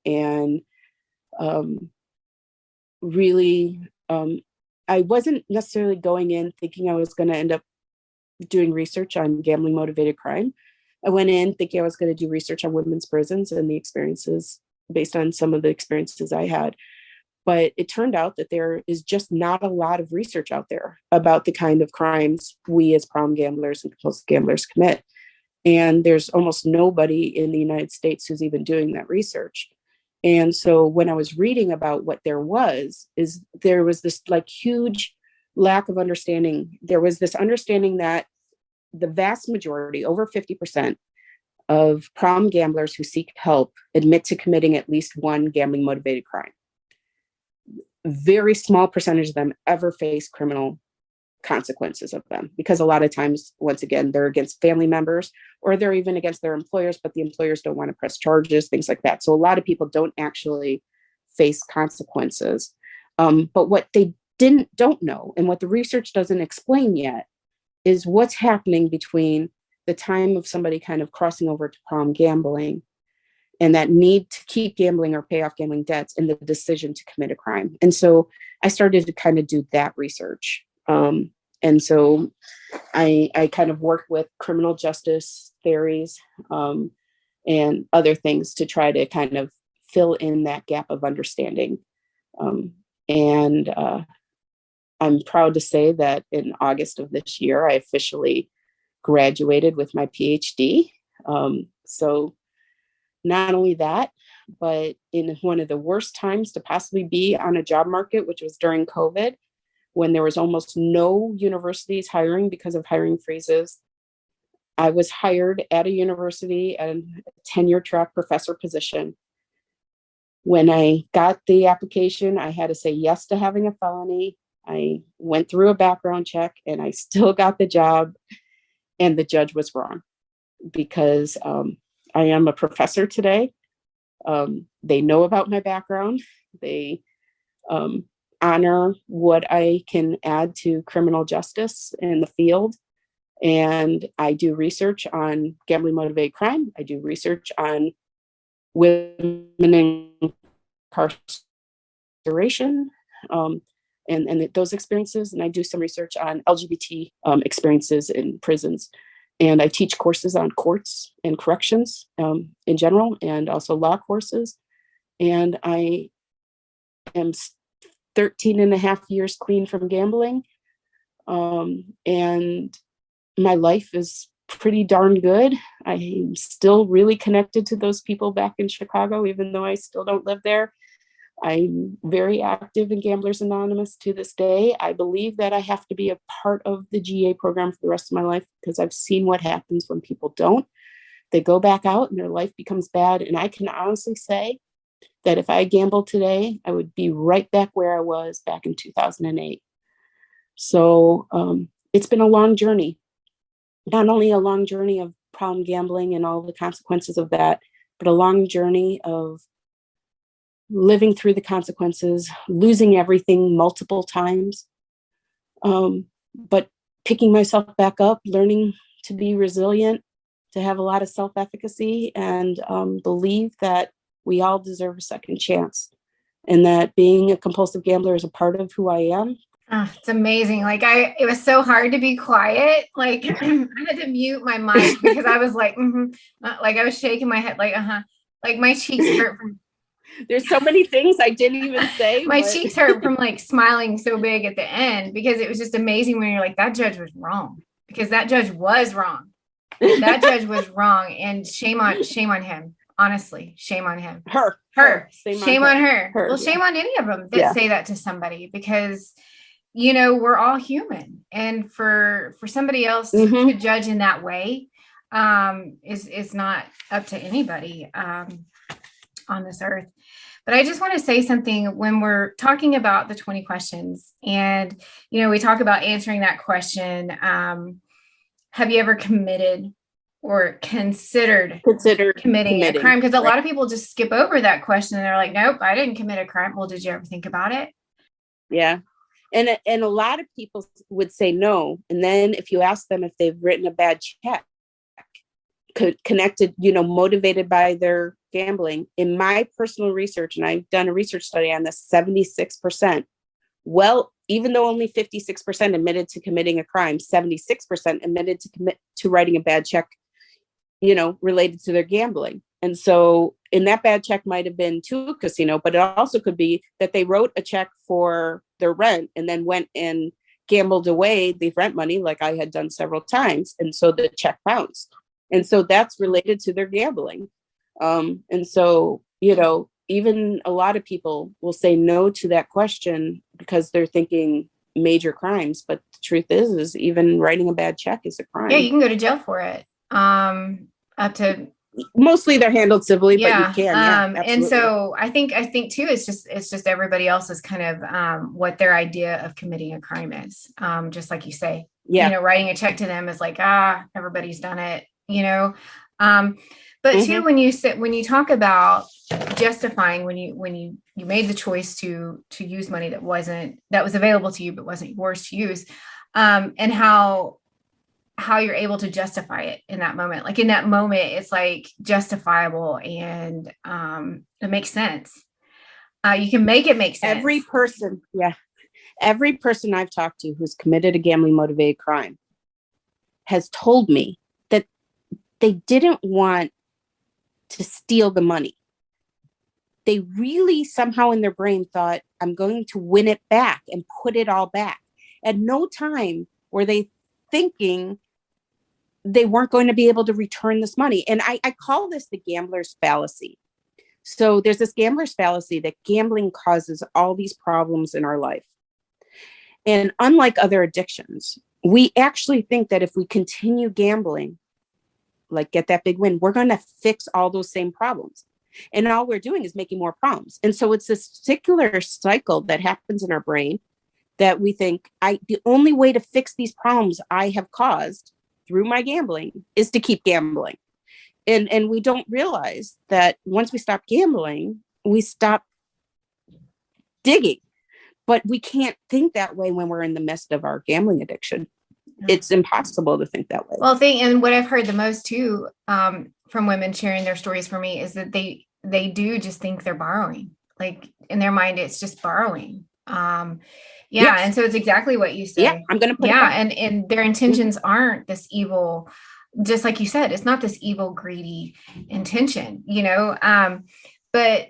and really, I wasn't necessarily going in thinking I was going to end up doing research on gambling motivated crime. I went in thinking I was going to do research on women's prisons and the experiences based on some of the experiences I had. But it turned out that there is just not a lot of research out there about the kind of crimes we as problem gamblers and compulsive gamblers commit. And there's almost nobody in the United States who's even doing that research. And so when I was reading about what there was this like huge lack of understanding. There was this understanding that the vast majority, over 50% of problem gamblers who seek help admit to committing at least one gambling motivated crime. Very small percentage of them ever face criminal consequences of them, because a lot of times, once again, they're against family members or they're even against their employers, but the employers don't want to press charges, things like that. So a lot of people don't actually face consequences. But what they don't know, and what the research doesn't explain yet, is what's happening between the time of somebody kind of crossing over to problem gambling and that need to keep gambling or pay off gambling debts and the decision to commit a crime. And so I started to kind of do that research. And so I kind of worked with criminal justice theories and other things to try to kind of fill in that gap of understanding. And I'm proud to say that in August of this year, I officially graduated with my PhD. So not only that, but in one of the worst times to possibly be on a job market, which was during COVID, when there was almost no universities hiring because of hiring freezes. I was hired at a university at a tenure track professor position When I got the application, I had to say yes to having a felony. I went through a background check and I still got the job. And the judge was wrong because I am a professor today. They know about my background. They honor what I can add to criminal justice in the field. And I do research on gambling motivated crime. I do research on women incarceration, and those experiences. And I do some research on LGBT experiences in prisons. And I teach courses on courts and corrections in general, and also law courses. And I am 13 and a half years clean from gambling. And my life is pretty darn good. I'm still really connected to those people back in Chicago, even though I still don't live there. I'm very active in Gamblers Anonymous to this day. I believe that I have to be a part of the GA program for the rest of my life because I've seen what happens when people don't. They go back out and their life becomes bad. And I can honestly say that if I gambled today, I would be right back where I was back in 2008. So it's been a long journey. Not only a long journey of problem gambling and all the consequences of that, but a long journey of living through the consequences, losing everything multiple times, but picking myself back up, learning to be resilient, to have a lot of self-efficacy, and believe that we all deserve a second chance, and that being a compulsive gambler is a part of who I am. It's amazing. Like it was so hard to be quiet. Like I had to mute my mic because I was like, like I was shaking my head, like, like my cheeks hurt from. There's so many things I didn't even say. My cheeks hurt from like smiling so big at the end because it was just amazing when you're like, that judge was wrong, because that judge was wrong. That judge was wrong, and shame on him. Honestly, shame on him. Her. Shame on her. Well, shame on any of them that say that to somebody, because we're all human, and for somebody else to judge in that way is not up to anybody on this earth. But I just want to say something when we're talking about the 20 questions, and we talk about answering that question. Have you ever committed or considered committing a crime? Because a lot of people just skip over that question and they're like, nope, I didn't commit a crime. Well, did you ever think about it? Yeah. And a lot of people would say no. And then if you ask them if they've written a bad check, connected, motivated by their gambling, in my personal research, and I've done a research study on this, 76%. Well, even though only 56% admitted to committing a crime, 76% admitted to writing a bad check, related to their gambling. And so, and that bad check might have been to a casino, but it also could be that they wrote a check for their rent and then went and gambled away the rent money, like I had done several times. And so the check bounced. And so that's related to their gambling. And so, even a lot of people will say no to that question because they're thinking major crimes. But the truth is even writing a bad check is a crime. Yeah, you can go to jail for it. Up to mostly they're handled civilly, but you can. And so I think too, it's just everybody else's kind of what their idea of committing a crime is. Just like you say, writing a check to them is like, everybody's done it, but too, when you talk about justifying, when you made the choice to use money that was available to you but wasn't yours to use, and how you're able to justify it in that moment. Like in that moment, it's like justifiable, and it makes sense. You can make it make sense. Every person I've talked to who's committed a gambling motivated crime has told me that they didn't want to steal the money. They really somehow in their brain thought, I'm going to win it back and put it all back. At no time were they thinking they weren't going to be able to return this money. And I call this the gambler's fallacy. So there's this gambler's fallacy that gambling causes all these problems in our life. And unlike other addictions, we actually think that if we continue gambling, like get that big win, we're going to fix all those same problems. And all we're doing is making more problems. And so it's this circular cycle that happens in our brain that we think the only way to fix these problems I have caused through my gambling is to keep gambling. And we don't realize that once we stop gambling, we stop digging. But we can't think that way when we're in the midst of our gambling addiction. It's impossible to think that way. Well, and what I've heard the most too, from women sharing their stories for me is that they do just think they're borrowing. Like in their mind, it's just borrowing. Yes. And so it's exactly what you say. Yeah, I'm going to put it back. And their intentions aren't this evil, just like you said, it's not this evil, greedy intention, but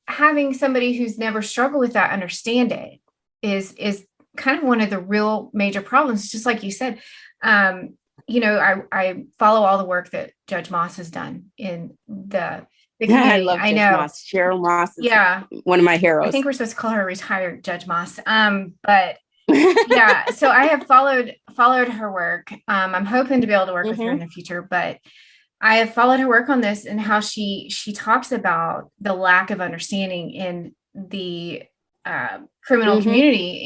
having somebody who's never struggled with that understand it is kind of one of the real major problems. Just like you said, I follow all the work that Judge Moss has done in the community. I love Judge Moss. Cheryl Moss is one of my heroes. I think we're supposed to call her retired Judge Moss. But so I have followed her work. I'm hoping to be able to work with her in the future, but I have followed her work on this and how she talks about the lack of understanding in the criminal community.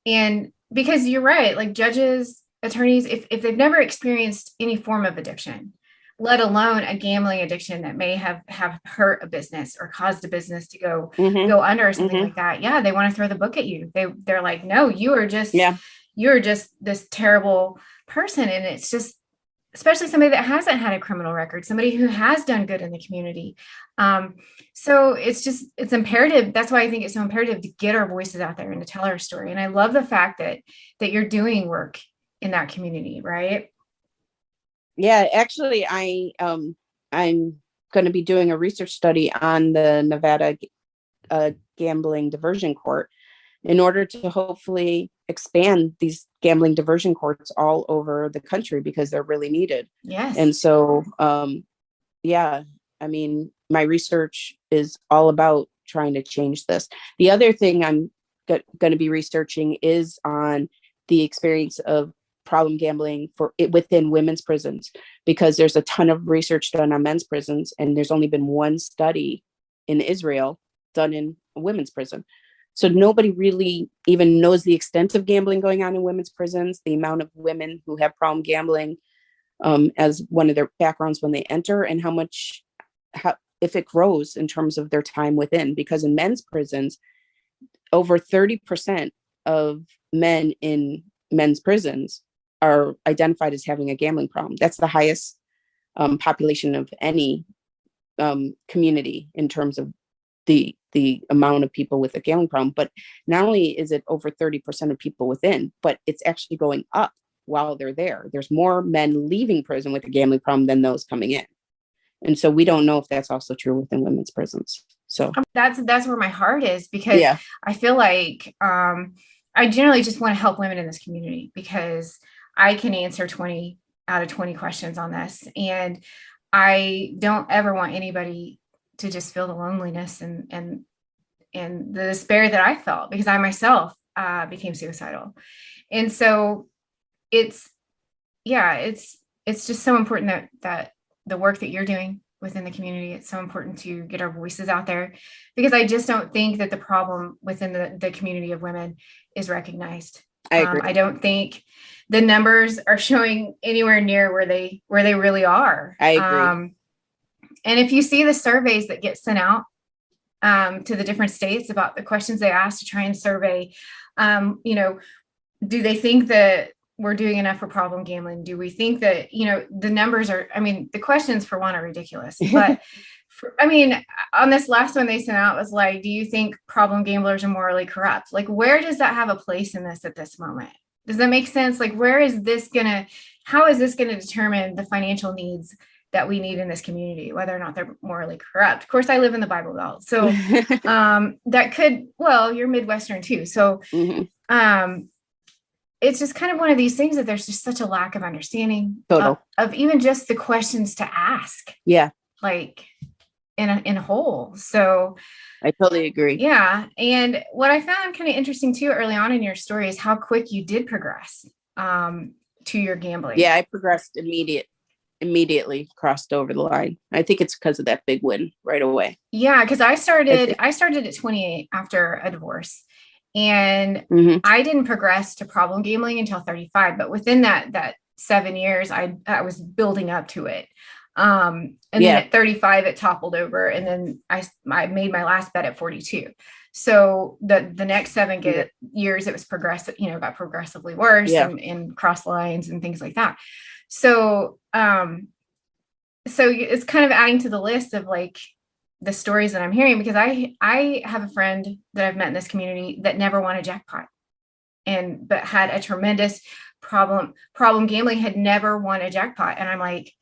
And because you're right, like judges, attorneys, if they've never experienced any form of addiction, let alone a gambling addiction that may have hurt a business or caused a business to go under or something like that. Yeah, they want to throw the book at you. They're like, no, you're just this terrible person. And it's just, especially somebody that hasn't had a criminal record, somebody who has done good in the community. So it's imperative. That's why I think it's so imperative to get our voices out there and to tell our story. And I love the fact that you're doing work in that community, right? Yeah, actually, I'm going to be doing a research study on the Nevada gambling diversion court in order to hopefully expand these gambling diversion courts all over the country because they're really needed. Yes. And so, my research is all about trying to change this. The other thing I'm going to be researching is on the experience of problem gambling within women's prisons, because there's a ton of research done on men's prisons, and there's only been one study in Israel done in a women's prison. So nobody really even knows the extent of gambling going on in women's prisons, the amount of women who have problem gambling as one of their backgrounds when they enter, and how if it grows in terms of their time within. Because in men's prisons, over 30% of men in men's prisons are identified as having a gambling problem. That's the highest population of any community in terms of the amount of people with a gambling problem. But not only is it over 30% of people within, but it's actually going up while they're there. There's more men leaving prison with a gambling problem than those coming in. And so we don't know if that's also true within women's prisons. So that's where my heart is, because I feel like I generally just want to help women in this community, because I can answer 20 out of 20 questions on this. And I don't ever want anybody to just feel the loneliness and the despair that I felt, because I myself became suicidal. And so it's just so important that the work that you're doing within the community, it's so important to get our voices out there, because I just don't think that the problem within the community of women is recognized. I agree. I don't think the numbers are showing anywhere near where they really are. I agree. And if you see the surveys that get sent out to the different states about the questions they ask to try and survey, do they think that we're doing enough for problem gambling? Do we think that, the numbers are, the questions for one are ridiculous, but on this last one they sent out was like, do you think problem gamblers are morally corrupt? Like, where does that have a place in this at this moment? Does that make sense? Like, how is this going to determine the financial needs that we need in this community, whether or not they're morally corrupt? Of course, I live in the Bible Belt, so that could, you're Midwestern too. So, it's just kind of one of these things that there's just such a lack of understanding of even just the questions to ask. Yeah. Like in whole. So I totally agree. Yeah. And what I found kind of interesting too, early on in your story, is how quick you did progress to your gambling. Yeah, I progressed immediate. immediately crossed over the line. I think it's because of that big win right away. Yeah, because I started at 28 after a divorce, and Mm-hmm. I didn't progress to problem gambling until 35. But within that 7 years, I was building up to it. And then Yeah. at 35, it toppled over, and then I made my last bet at 42. So the next years, it was progressive, got progressively worse, Yeah. and cross lines and things like that. So so it's kind of adding to the list of like the stories that I'm hearing, because I have a friend that I've met in this community that never won a jackpot, but had a tremendous problem gambling, had never won a jackpot. And I'm like,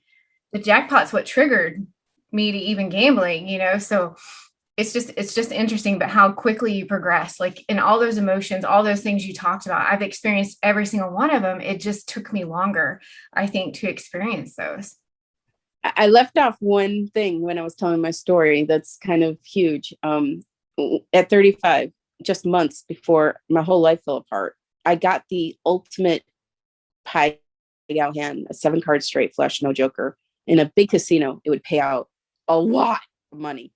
the jackpot's what triggered me to even gambling. So it's just interesting, but how quickly you progress, like in all those emotions, all those things you talked about. I've experienced every single one of them. It just took me longer, I think, to experience those. I left off one thing when I was telling my story that's kind of huge. At 35, just months before my whole life fell apart, I got the ultimate pie out hand, a 7-card straight flush, no joker, in a big casino. It would pay out a lot of money.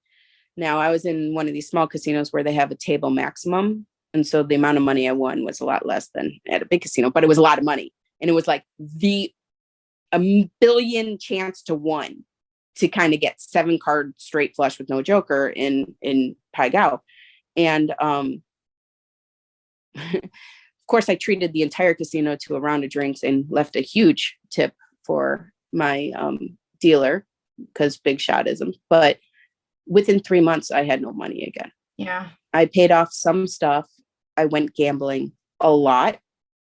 Now, I was in one of these small casinos where they have a table maximum. And so the amount of money I won was a lot less than at a big casino, but it was a lot of money. And it was like a billion chance to 1 to kind of get 7-card straight flush with no joker in Pai Gow. And of course, I treated the entire casino to a round of drinks and left a huge tip for my dealer, because big shotism. But within 3 months, I had no money again. Yeah. I paid off some stuff. I went gambling a lot,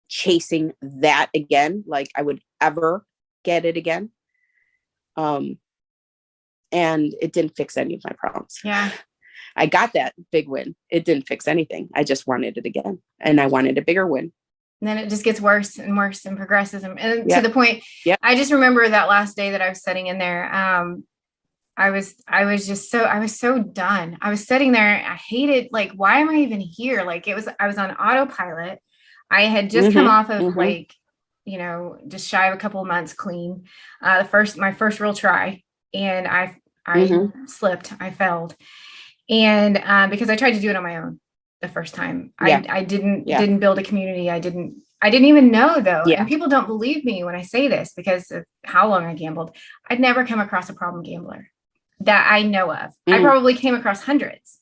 chasing that again, like I would ever get it again. And it didn't fix any of my problems. Yeah. I got that big win. It didn't fix anything. I just wanted it again. And I wanted a bigger win. And then it just gets worse and worse and progresses. And Yep. to the point, Yep. I just remember that last day that I was sitting in there. I was so done. I was sitting there. I hated, like, why am I even here? Like, I was on autopilot. I had just come off of like, just shy of a couple of months clean. My first real try. And I slipped, I failed. And because I tried to do it on my own the first time, I didn't build a community. I didn't even know, though. Yeah. And people don't believe me when I say this because of how long I gambled. I'd never come across a problem gambler that I know of. I probably came across hundreds,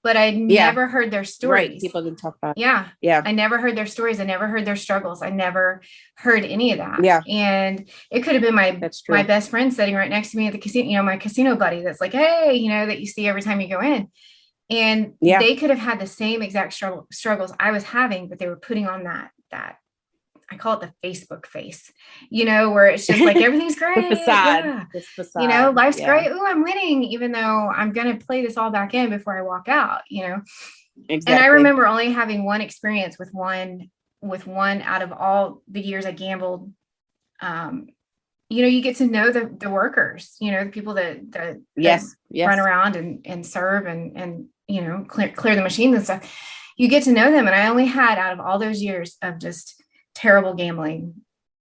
but I'd never heard their stories. Right. People didn't talk about it. Yeah. Yeah. I never heard their stories. I never heard their struggles. I never heard any of that. Yeah. And it could have been my best friend sitting right next to me at the casino, my casino buddy that's like, hey, that you see every time you go in. And they could have had the same exact struggles I was having, but they were putting on that I call it the Facebook face, where it's just like, everything's great. The facade. Yeah. This facade. Life's great. Ooh, I'm winning, even though I'm going to play this all back in before I walk out, Exactly. And I remember only having one experience with one out of all the years I gambled. You get to know the workers, the people that run around and serve and clear the machines and stuff. You get to know them. And I only had, out of all those years of just terrible gambling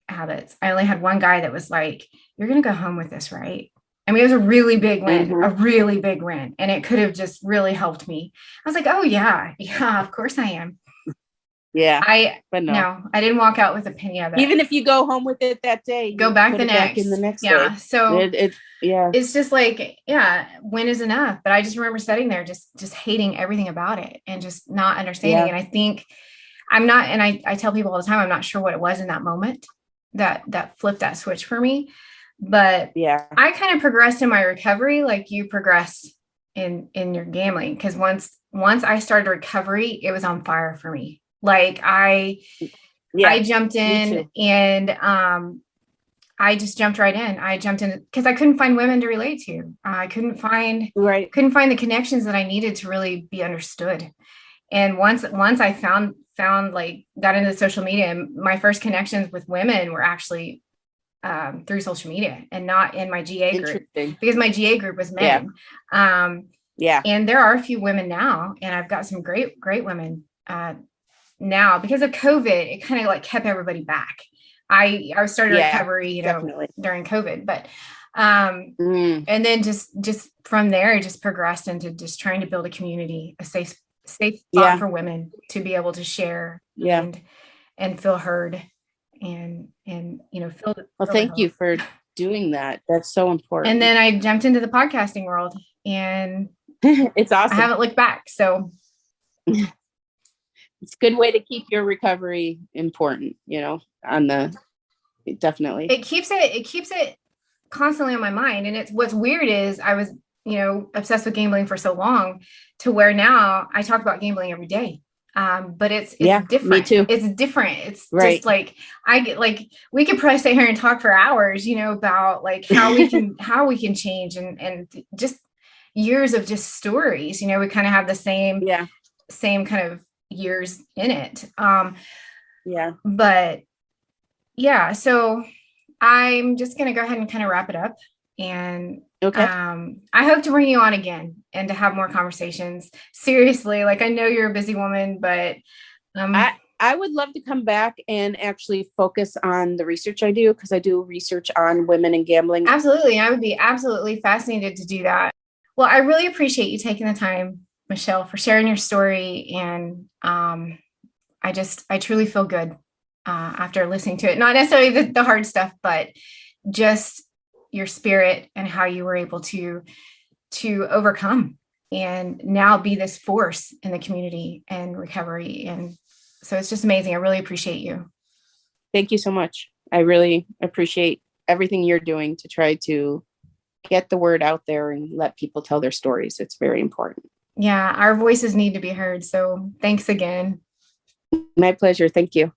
habits, I only had one guy that was like, you're going to go home with this, right? I mean, it was a really big win, a really big win. And it could have just really helped me. I was like, oh yeah, of course I am. Yeah. But no, I didn't walk out with a penny of it. Even if you go home with it that day, go back the next day. So it's just like, win is enough. But I just remember sitting there, just hating everything about it and just not understanding. And I think I'm not, and I tell people all the time, I'm not sure what it was in that moment that flipped that switch for me. But I kind of progressed in my recovery like you progressed in your gambling. Because once I started recovery, it was on fire for me. Like I jumped in and I just jumped right in. I jumped in because I couldn't find women to relate to. I couldn't find the connections that I needed to really be understood. And once I found like got into social media, and my first connections with women were actually through social media and not in my GA group, because my GA group was men. And there are a few women now, and I've got some great women now. Because of COVID, it kind of like kept everybody back. I started Yeah, recovery, definitely. during COVID, but and then just from there, it just progressed into just trying to build a community, a safe spot Yeah, for women to be able to share yeah. and feel heard and Well, feel the thank you hope. for doing that. That's so And important. then I jumped into the podcasting world and It's I awesome. haven't looked back. So It's a good way to keep your recovery important, on the definitely. it keeps it constantly on my mind. And it's what's weird is I was, obsessed with gambling for so long to where now I talk about gambling every day. But it's Yeah, me different. too. It's different. It's Right. just like I get like we could probably sit here and talk for hours, about like how we can change and just years of just stories. We kind of have the Yeah. same kind of years in it. Yeah. But yeah, so I'm just going to go ahead and kind of wrap it up. And Okay. I hope to bring you on again and to have more conversations. Seriously, like I know you're a busy woman, but I um, I would love to come back and actually focus on the research I do, because I do research on women and gambling. absolutely, I would be absolutely fascinated to do that. Well, I really appreciate you taking the time, Michelle, for sharing your story. And I truly feel good after listening to it. Not necessarily the hard stuff, but just your spirit and how you were able to overcome and now be this force in the community and recovery. And so it's just amazing. I really appreciate you. Thank you so much. I really appreciate everything you're doing to try to get the word out there and let people tell their stories. It's very important. Yeah, our voices need to be heard. So thanks again. My pleasure. Thank you.